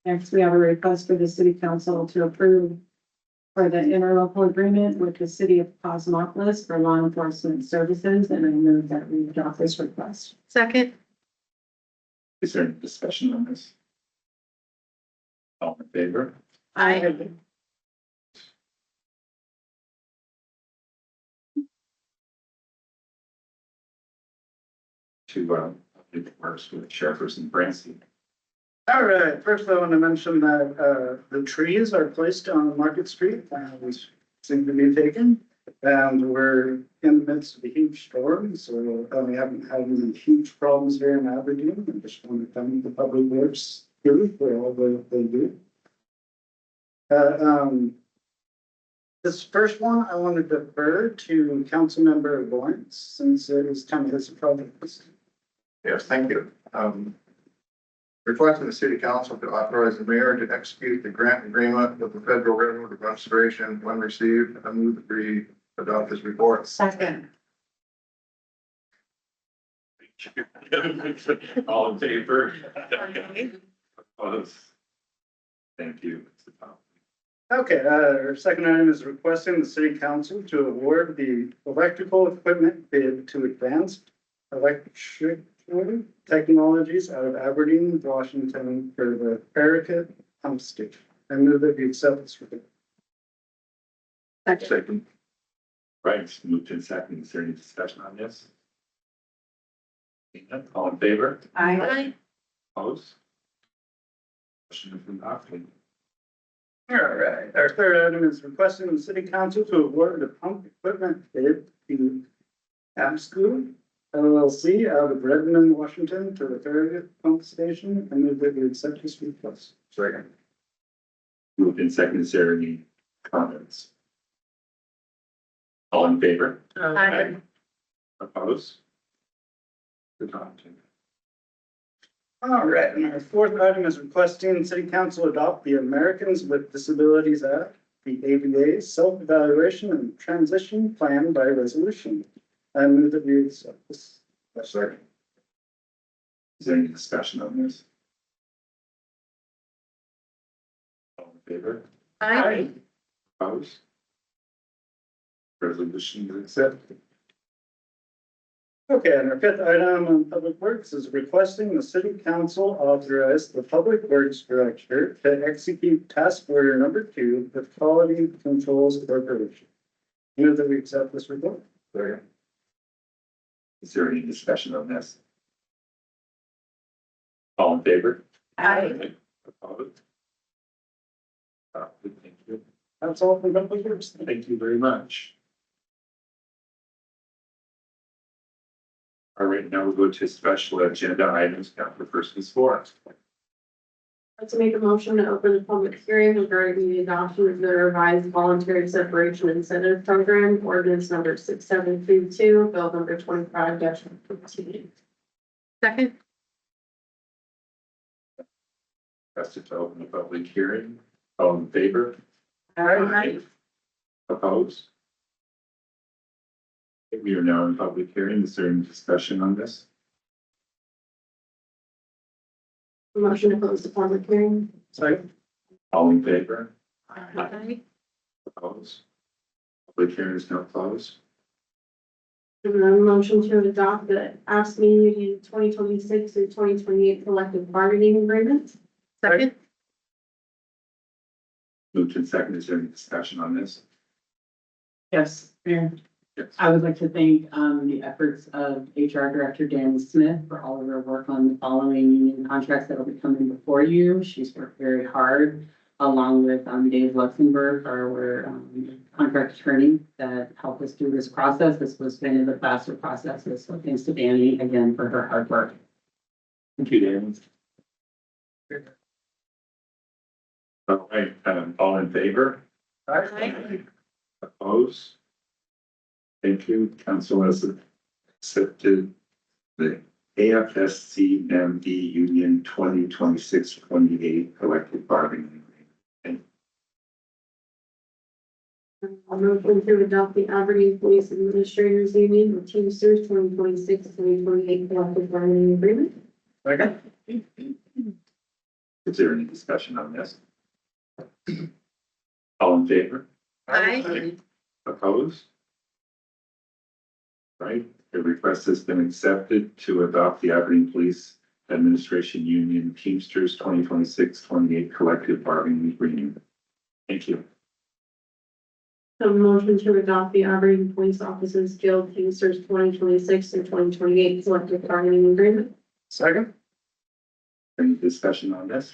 Speaker 13: Next, we have a request for the city council to approve for the interlocal agreement with the city of Cosmopolis for law enforcement services, and I move that we adopt this request.
Speaker 3: Second.
Speaker 1: Is there any discussion on this? All in favor?
Speaker 3: Aye.
Speaker 1: to, Public Works with Chairperson Brancy.
Speaker 11: All right, first I want to mention that, the trees are placed on Market Street and seem to be taken. And we're in the midst of a huge storm, so we haven't had any huge problems here in Aberdeen. I just want to thank the Public Works crew for all that they do. This first one, I want to defer to Councilmember Lawrence, since it is kind of his project.
Speaker 14: Yes, thank you. Requesting the city council to authorize the mayor to execute the grant agreement with the Federal Railroad Administration when received. I move that we adopt this report.
Speaker 13: Second.
Speaker 12: All in favor?
Speaker 1: Opposed? Thank you.
Speaker 11: Okay, our second item is requesting the city council to award the electrical equipment bid to Advanced Electric Technologies out of Aberdeen, Washington for the Paraket pump station. I move that we accept this report.
Speaker 1: Second. Right, moved in second. Is there any discussion on this? All in favor?
Speaker 13: Aye.
Speaker 1: Opposed? Motion is adopted.
Speaker 11: All right, our third item is requesting the city council to award the pump equipment bid to Absco LLC out of Redmond, Washington for the Paraket pump station. I move that we accept this request.
Speaker 1: Second. Moved in second. Is there any comments? All in favor?
Speaker 13: Aye.
Speaker 1: Opposed? Adopted.
Speaker 11: All right, and our fourth item is requesting the city council adopt the Americans with Disabilities Act, the ADA self-evaluation and transition plan by resolution. I move that we accept this.
Speaker 1: Second. Is there any discussion on this? All in favor?
Speaker 13: Aye.
Speaker 1: Opposed? Resolution is accepted.
Speaker 11: Okay, and our fifth item on Public Works is requesting the city council authorize the Public Works Director to execute task order number 2 with Quality Controls Corporation. Move that we accept this report.
Speaker 1: Second. Is there any discussion on this? All in favor?
Speaker 13: Aye.
Speaker 1: Opposed? Thank you.
Speaker 11: That's all from Public Works.
Speaker 1: Thank you very much. All right, now we'll go to special agenda items. Now for first is for.
Speaker 3: To make a motion to open a public hearing regarding the adoption of the revised voluntary separation incentive program, ordinance number 6732, bill number 25-15.
Speaker 13: Second.
Speaker 1: That's to open the public hearing. All in favor?
Speaker 13: Aye.
Speaker 1: Opposed? We are now in public hearing. Is there any discussion on this?
Speaker 3: Motion to close the public hearing.
Speaker 11: Second.
Speaker 1: All in favor?
Speaker 3: Aye.
Speaker 1: Opposed? Public hearing is now closed.
Speaker 3: And then motion to adopt the ASME Union 2026 through 2028 collective bargaining agreement.
Speaker 13: Second.
Speaker 1: Moved in second. Is there any discussion on this?
Speaker 9: Yes, Mayor.
Speaker 1: Yes.
Speaker 9: I would like to thank the efforts of HR Director Dan Smith for all of her work on the following union contracts that will be coming before you. She's worked very hard, along with Dave Luxembourg, our contract attorney, that helped us through this process. This was one of the faster processes, so thanks to Danny again for her hard work.
Speaker 1: Thank you, Dan. All right, all in favor?
Speaker 3: Aye.
Speaker 1: Opposed? Thank you. Council has accepted the AFSCME Union 2026-28 collective bargaining agreement.
Speaker 3: I'll motion to adopt the Aberdeen Police Administrators Union with Teamsters 2026-2028 collective bargaining agreement.
Speaker 11: Second.
Speaker 1: Is there any discussion on this? All in favor?
Speaker 3: Aye.
Speaker 1: Opposed? Right, the request has been accepted to adopt the Aberdeen Police Administration Union Teamsters 2026-28 collective bargaining agreement. Thank you.
Speaker 3: A motion to adopt the Aberdeen Police Officers Guild Teamsters 2026 and 2028 collective bargaining agreement.
Speaker 14: Second?
Speaker 1: Any discussion on this?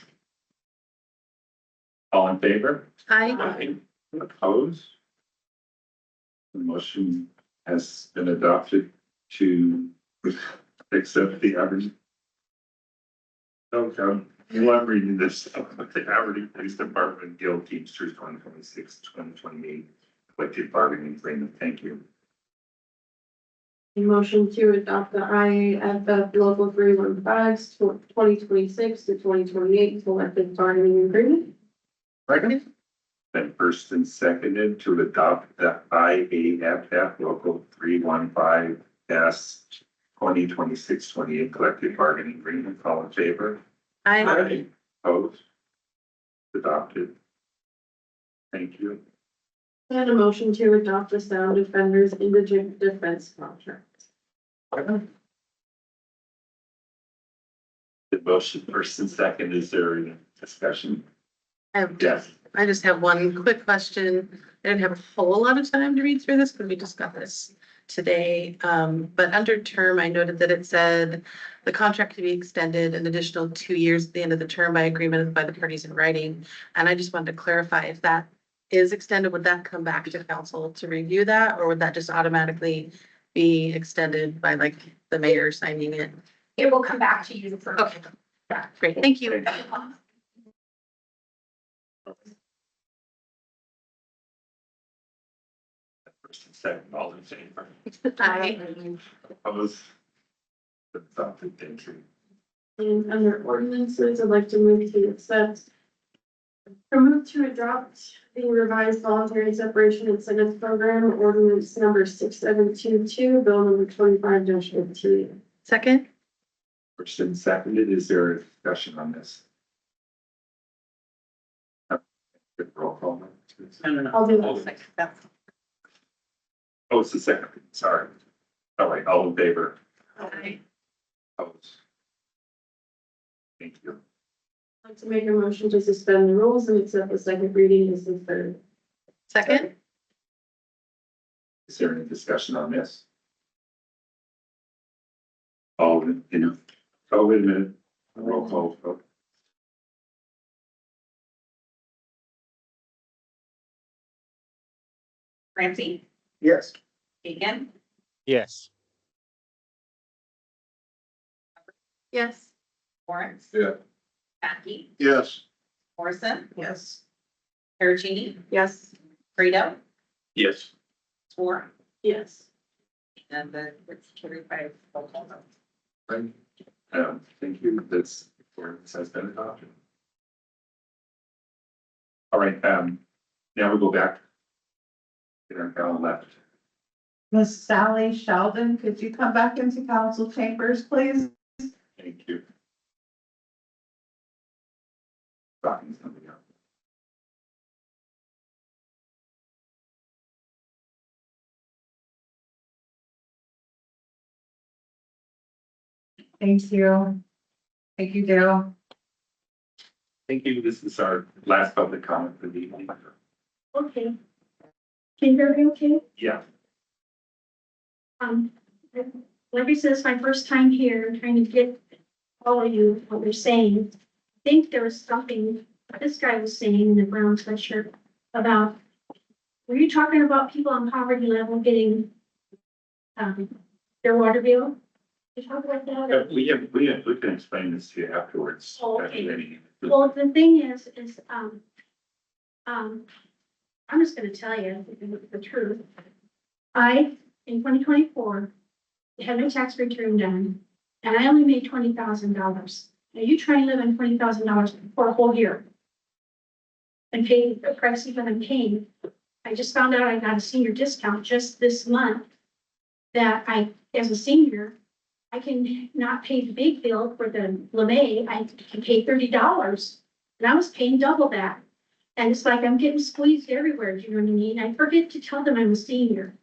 Speaker 1: All in favor?
Speaker 2: Aye.
Speaker 1: Opposed? The motion has been adopted to accept the Aberdeen. Okay, I'm reading this, the Aberdeen Police Department Guild Teamsters 2026-2028 collective bargaining agreement. Thank you.
Speaker 3: A motion to adopt the IFF Local 315's 2026 to 2028 collective bargaining agreement.
Speaker 14: Second?
Speaker 1: Been first and seconded to adopt the IAFF Local 315 S 2026-28 collective bargaining agreement. All in favor?
Speaker 2: Aye.
Speaker 1: Opposed? Adopted. Thank you.
Speaker 3: And a motion to adopt the Sound Defenders Indigent Defense Contract.
Speaker 1: The motion first and second, is there any discussion? Yes.
Speaker 15: I just have one quick question. I didn't have a whole lot of time to read through this because we just got this today. But under term, I noted that it said the contract to be extended an additional 2 years at the end of the term by agreement by the parties in writing. And I just wanted to clarify if that is extended, would that come back to council to review that, or would that just automatically be extended by like the mayor signing it?
Speaker 10: It will come back to you for.
Speaker 15: Okay, great, thank you.
Speaker 1: First and second, all in favor?
Speaker 15: Aye.
Speaker 1: Opposed? Adopted. Thank you.
Speaker 3: And under ordinances, I'd like to move to accept. Or move to adopt the revised voluntary separation incentive program, ordinance number 6722, bill number 25-15.
Speaker 15: Second?
Speaker 1: First and seconded, is there a discussion on this? Roll call.
Speaker 9: No.
Speaker 3: I'll do that.
Speaker 1: Oh, it's the second, sorry. All right, all in favor?
Speaker 15: Aye.
Speaker 1: Opposed? Thank you.
Speaker 3: I'd like to make a motion to suspend the rules and accept the second reading as the third.
Speaker 15: Second?
Speaker 1: Is there any discussion on this? All in, oh, wait a minute, roll call vote.
Speaker 2: Ramsey,
Speaker 14: Yes.
Speaker 2: Egan,
Speaker 4: yes,
Speaker 15: Yes.
Speaker 2: Lawrence,
Speaker 14: Yeah.
Speaker 2: Mackey,
Speaker 14: Yes.
Speaker 2: Morrison,
Speaker 15: Yes.
Speaker 2: Perugini,
Speaker 3: Yes.
Speaker 2: Frito,
Speaker 12: Yes.
Speaker 2: Moore,
Speaker 3: Yes.
Speaker 2: and the it's carried by roll call vote.
Speaker 1: Thank you, this ordinance has been adopted. All right, now we go back. In our town left.
Speaker 13: Miss Sally Sheldon, could you come back into council chambers, please?
Speaker 1: Thank you. Talking something else.
Speaker 13: Thank you. Thank you, Dale.
Speaker 1: Thank you, this is our last public comment for the evening.
Speaker 6: Okay. Can you hear me okay?
Speaker 1: Yeah,
Speaker 6: Like I said, it's my first time here, trying to get all of you what you're saying. I think there was something this guy was saying in the brown sweatshirt about, were you talking about people on poverty level getting their water bill? You talk about that?
Speaker 1: we can explain this to you afterwards.
Speaker 6: Oh, okay.
Speaker 1: After any-
Speaker 6: Well, the thing is, I'm just gonna tell you the truth. In 2024, had my tax return done, and I only made $20,000. Now you try and live on $20,000 for a whole year. And pay the price even I'm paying. I just found out I got a senior discount just this month. That as a senior, I can not pay the big bill for the LeMay, I can pay $30. And I was paying double that. And it's like I'm getting squeezed everywhere, do you know what I mean? I forget to tell them I'm a senior.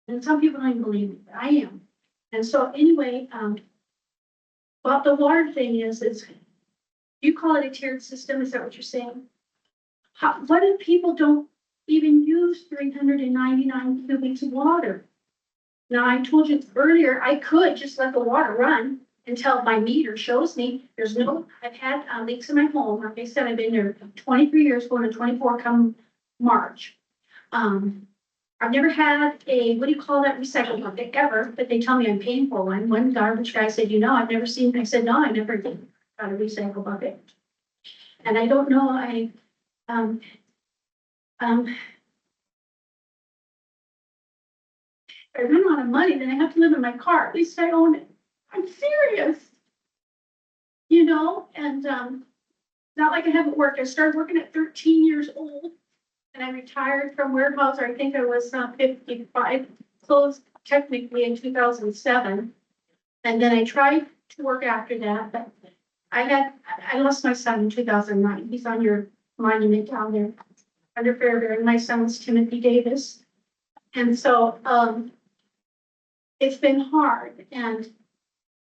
Speaker 6: And some people don't even believe me, but I am. And so anyway, but the water thing is you call it a tiered system, is that what you're saying? What if people don't even use 399 cubics of water. Now, I told you earlier, I could just let the water run until my meter shows me there's no, I've had leaks in my home. Like I said, I've been there 23 years, going to 24 come March. I've never had a, what do you call that, recycle bucket ever, but they tell me I'm paying for one. One garbage guy said, you know, I've never seen, I said, no, I never got a recycle bucket. And I don't know, I run out of money, then I have to live in my car. At least I own it. I'm serious. You know, and not like I haven't worked. I started working at 13 years old, and I retired from warehouse. I think I was 55, closed technically in 2007. And then I tried to work after that, but I lost my son in 2009. He's on your monument down there under Fairbury. My son was Timothy Davis. And so, it's been hard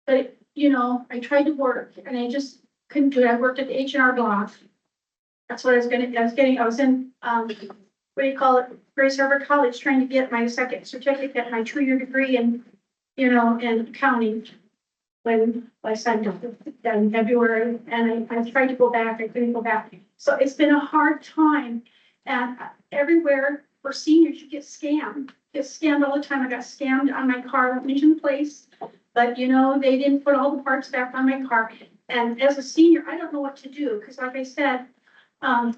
Speaker 6: but you know, I tried to work and I just couldn't do it. I worked at the H&R Block. That's what I was in, what do you call it? Grace Harbor College, trying to get my second certificate, my 2-year degree in, you know, in accounting. When I signed up in February, and I tried to go back, I couldn't go back. So it's been a hard time, and everywhere for seniors, you get scammed. Get scammed all the time. I got scammed on my car, I won't mention the place, but you know, they didn't put all the parts back on my car. And as a senior, I don't know what to do, because like I said, I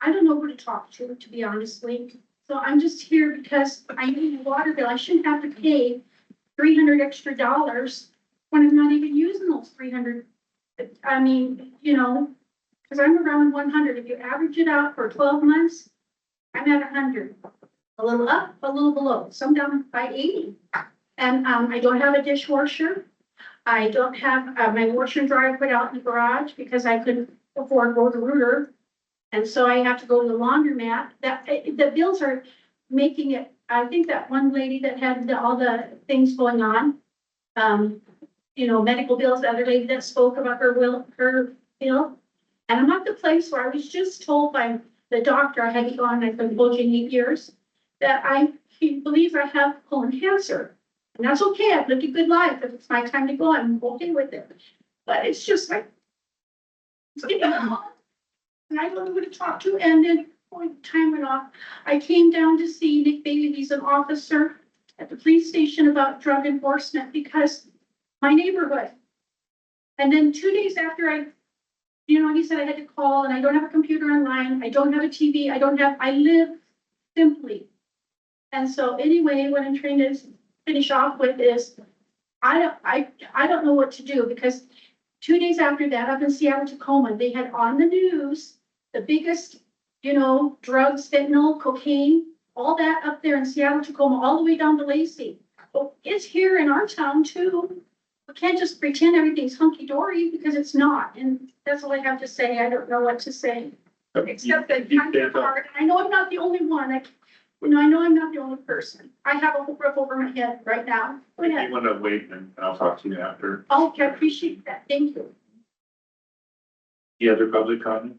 Speaker 6: don't know who to talk to be honestly. So I'm just here because I need a water bill. I shouldn't have to pay $300 extra when I'm not even using those 300. I mean, you know, because I'm around 100. If you average it out for 12 months, I'm at 100. A little up, a little below, some down by 80. And I don't have a dishwasher. I don't have my washer and dryer put out in the garage because I couldn't afford Roto-Rooter. And so I have to go to the laundromat. The bills are making it. I think that one lady that had all the things going on, you know, medical bills, the other lady that spoke about her bill. And I'm at the place where I was just told by the doctor, I hadn't gone, I've been bulging 8 years, that he believes I have colon cancer. And that's okay. I've lived a good life. If it's my time to go, I'm okay with it. But it's just like, it's getting hard. And I don't know who to talk to. And then when time went off, I came down to see Nick Bailey. He's an officer at the police station about drug enforcement because my neighborhood. And then 2 days after he said I had to call, and I don't have a computer online. I don't have a TV. I live simply. And so anyway, what I'm trying to finish off with is I don't know what to do, because 2 days after that, up in Seattle, Tacoma, they had on the news the biggest, you know, drugs, fentanyl, cocaine, all that up there in Seattle, Tacoma, all the way down to Lacey. But it's here in our town too. We can't just pretend everything's hunky-dory, because it's not. And that's all I have to say. I don't know what to say. Except that times are hard. I know I'm not the only one. I know I'm not the only person. I have a whole roof over my head right now. Go
Speaker 1: If
Speaker 6: ahead.
Speaker 1: you want to wait, and I'll talk to you after.
Speaker 6: Okay, I appreciate that. Thank you.
Speaker 1: The other public comment?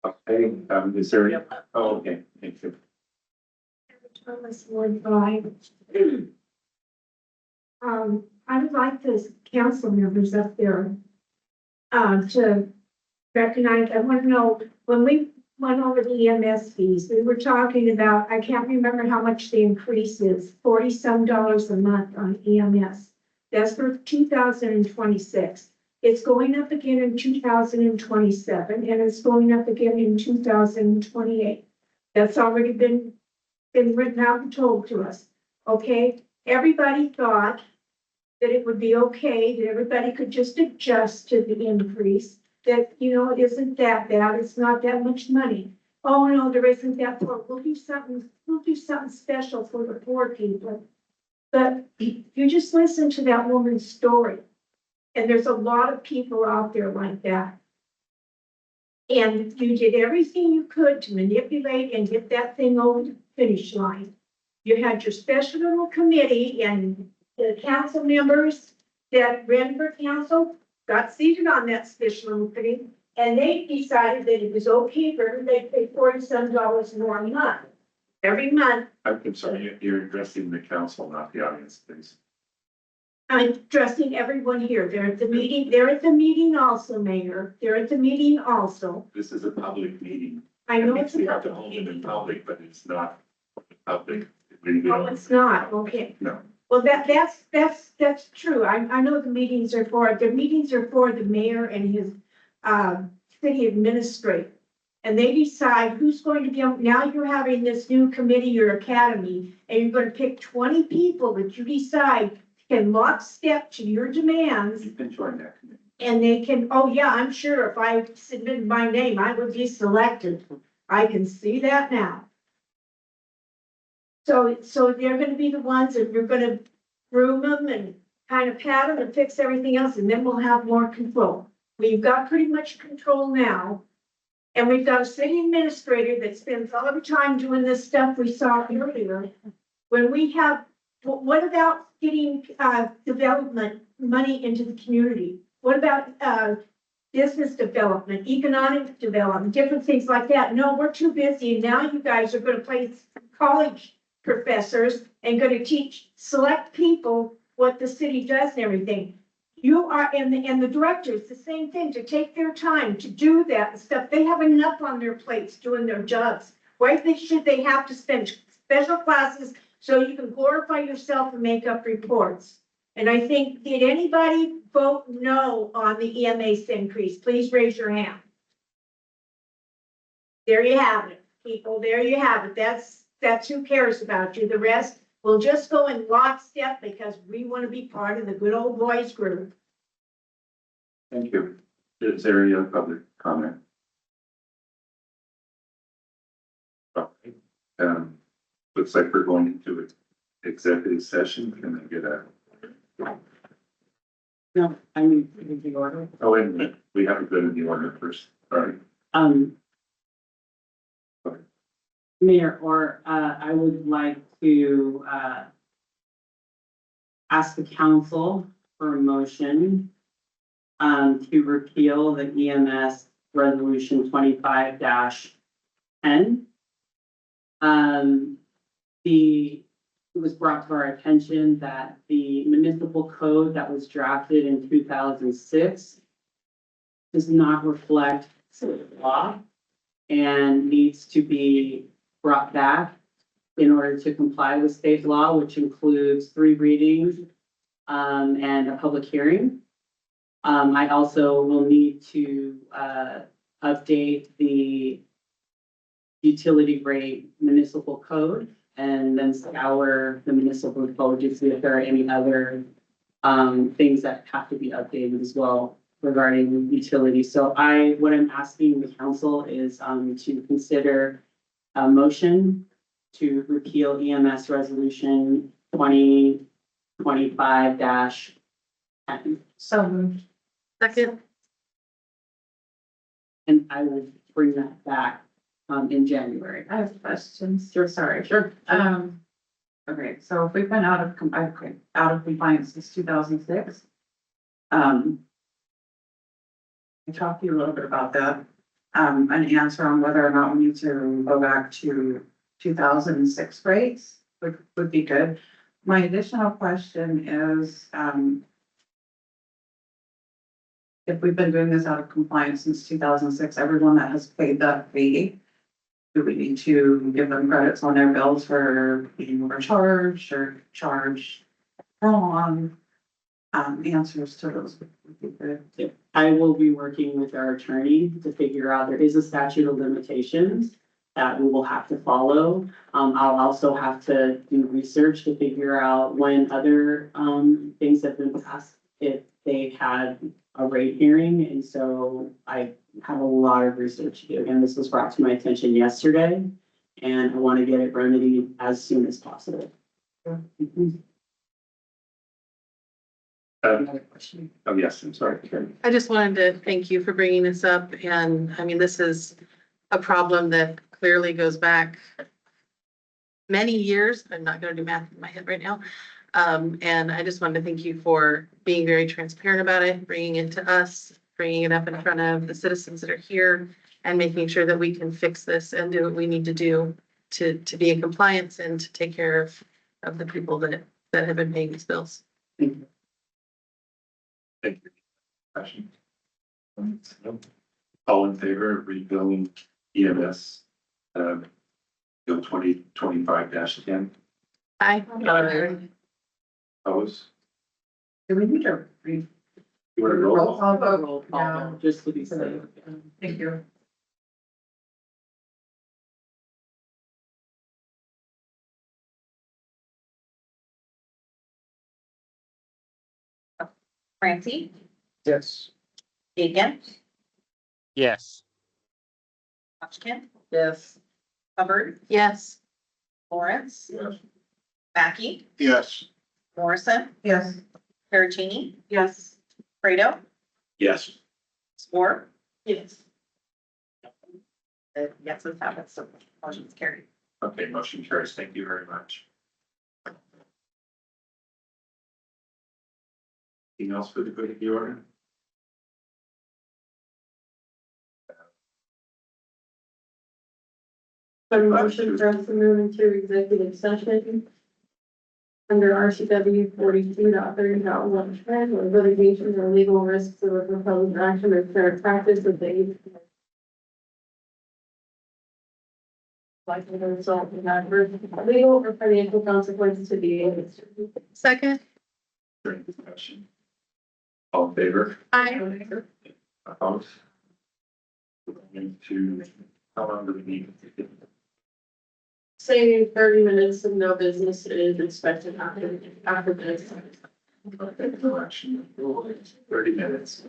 Speaker 1: Okay, is there any? Oh, okay, thank you.
Speaker 5: Thomas Ward 5. I would like the council members up there to recognize, I want to know, when we went over the EMS fees, we were talking about, I can't remember how much the increase is, $40-some a month on EMS. That's for 2026. It's going up again in 2027, and it's going up again in 2028. That's already been written out and told to us. Okay, everybody thought that it would be okay, that everybody could just adjust to the increase, that, you know, it isn't that bad, it's not that much money. Oh, no, there isn't that, we'll do something special for the poor people. But you just listen to that woman's story, and there's a lot of people out there like that. And you did everything you could to manipulate and get that thing over the finish line. You had your special little committee, and the council members that ran for council got seated on that special little committee.
Speaker 6: And they decided that it was okay for everybody to pay $47 more a month. Every month,
Speaker 1: I'm sorry, you're addressing the council, not the audience, please.
Speaker 6: I'm addressing everyone here. They're at the meeting, they're at the meeting also, Mayor. They're at the meeting also.
Speaker 1: This is a public meeting.
Speaker 6: I know
Speaker 1: That
Speaker 6: it's
Speaker 1: means we
Speaker 6: a
Speaker 1: have to
Speaker 6: public
Speaker 1: hold it in
Speaker 6: meeting.
Speaker 1: public, but it's not public.
Speaker 6: Oh, it's not, okay.
Speaker 1: No.
Speaker 6: Well, that's true. I know the meetings are for the mayor and his, city administrator. And they decide who's going to be, now you're having this new committee, your academy, and you're gonna pick 20 people that you decide can lockstep to your demands.
Speaker 1: You can join that committee.
Speaker 6: And they can, oh yeah, I'm sure if I submitted my name, I would be selected. I can see that now. So they're gonna be the ones that you're gonna groom them and kind of pat them and fix everything else, and then we'll have more control. We've got pretty much control now. And we've got a city administrator that spends all of the time doing this stuff we saw earlier. When we have, what about getting, development money into the community? What about, business development, economic development, different things like that? No, we're too busy. Now you guys are gonna play college professors and gonna teach select people what the city does and everything. You are, and the directors, the same thing, to take their time to do that stuff. They have enough on their plates doing their jobs. Why should they have to spend special classes so you can glorify yourself and make up reports? And I think, did anybody vote no on the EMS increase? Please raise your hand. There you have it, people. There you have it. That's who cares about you. The rest will just go in lockstep because we want to be part of the good old boys group.
Speaker 1: Thank you. Is there any other public comment? Okay. Looks like we're going into an executive session. Can I get a,
Speaker 9: No, I mean, the order.
Speaker 1: oh, wait a minute. We have to go to the order first. Sorry.
Speaker 9: Mayor, or, I would like to, ask the council for a motion to repeal the EMS resolution 25-10. It was brought to our attention that the municipal code that was drafted in 2006 does not reflect state law and needs to be brought back in order to comply with state law, which includes 3 readings and a public hearing. I also will need to update the utility rate municipal code and then scour the municipal code to see if there are any other things that have to be updated as well regarding utilities. So what I'm asking the council is to consider a motion to repeal EMS resolution 2025-10.
Speaker 13: So moved.
Speaker 15: Second,
Speaker 9: And I will bring that back in January.
Speaker 13: I have questions. Sorry.
Speaker 9: Sure.
Speaker 13: Okay, so if we've been out of compliance since 2006. I talked to you a little bit about that. An answer on whether or not we need to go back to 2006 rates would be good. My additional question is, if we've been doing this out of compliance since 2006, everyone that has paid that fee, do we need to give them credits on their bills for being overcharged or charged wrong? Answers to those would be good.
Speaker 9: I will be working with our attorney to figure out, there is a statute of limitations that we will have to follow. I'll also have to do research to figure out when other, things have been passed, if they've had a rate hearing. And so I have a lot of research to do. Again, this was brought to my attention yesterday, and I want to get it remedied as soon as possible. Another question.
Speaker 1: Oh, yes, I'm sorry.
Speaker 15: I just wanted to thank you for bringing this up. And I mean, this is a problem that clearly goes back many years. I'm not going to do math in my head right now. And I just wanted to thank you for being very transparent about it, bringing it to us. bringing it up in front of the citizens that are here and making sure that we can fix this and do what we need to do to be in compliance and to take care of the people that have been paying these bills.
Speaker 1: Thank you. Question? All in favor of rebilling EMS, bill 2025-10?
Speaker 15: Aye.
Speaker 1: Opposed?
Speaker 9: Do we need to read?
Speaker 1: You want to roll?
Speaker 9: Roll call vote, no, just to be safe.
Speaker 3: Thank you.
Speaker 2: Francie,
Speaker 11: Yes.
Speaker 2: Aiken,
Speaker 4: Yes.
Speaker 2: Hotchkin,
Speaker 9: Yes.
Speaker 2: Hubbard,
Speaker 15: Yes.
Speaker 2: Lawrence,
Speaker 1: Yes.
Speaker 2: Mackey,
Speaker 14: Yes.
Speaker 2: Morrison,
Speaker 3: Yes.
Speaker 2: Perigini,
Speaker 3: Yes.
Speaker 2: Fredo,
Speaker 12: Yes.
Speaker 2: Moore.
Speaker 3: Yes.
Speaker 2: Yes, it's happened, so motion's carried.
Speaker 1: Okay, motion carries. Thank you very much. Anything else for the good of the order?
Speaker 13: So motion for us to move into executive session under RCW 42.30.1, or litigation or legal risks of a proposed action or fair practice of the likely to result in adverse legal or financial consequences to the industry.
Speaker 15: Second.
Speaker 1: During discussion. All in favor?
Speaker 15: Aye.
Speaker 1: Opposed? We're going to, how long do we need?
Speaker 13: Say 30 minutes and no business is expected after this.
Speaker 1: Election, 30 minutes.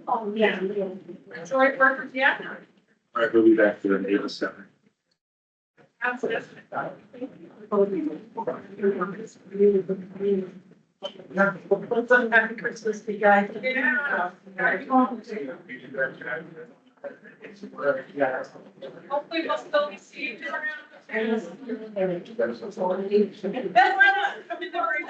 Speaker 3: Oh, yeah. Sorry, Parker, yeah.
Speaker 1: All right, we'll be back to the Naval Center.
Speaker 3: What's up, happy Christmas to you guys. Hopefully we'll still be seeing you around. That's why not, come in the room.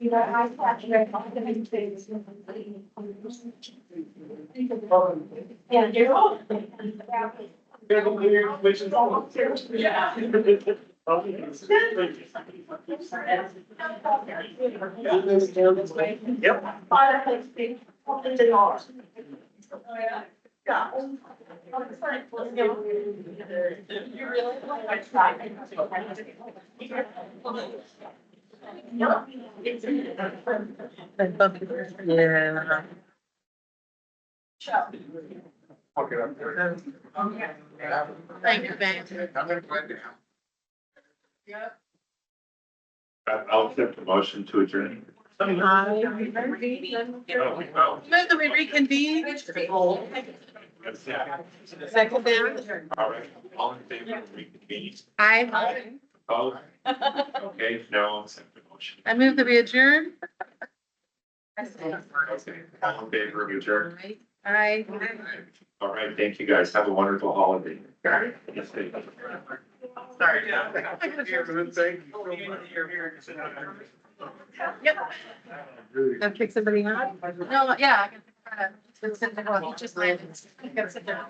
Speaker 3: You know, I catch it. Yeah, you're all.
Speaker 15: Yeah. Thank you, Ben.
Speaker 1: I'll accept the motion to adjourn.
Speaker 15: Move that we reconvene. Second down.
Speaker 1: All right, all in favor of reconvening?
Speaker 15: Aye.
Speaker 1: Oh, okay, now I'll accept the motion.
Speaker 15: I move that we adjourn.
Speaker 1: Okay, all in favor of adjourn?
Speaker 15: Aye.
Speaker 1: All right, thank you guys. Have a wonderful holiday. Yes, thank you.
Speaker 14: Sorry.
Speaker 15: Yep. Gotta pick somebody up? No, yeah. I can try to sit there. He just landed. I gotta sit there.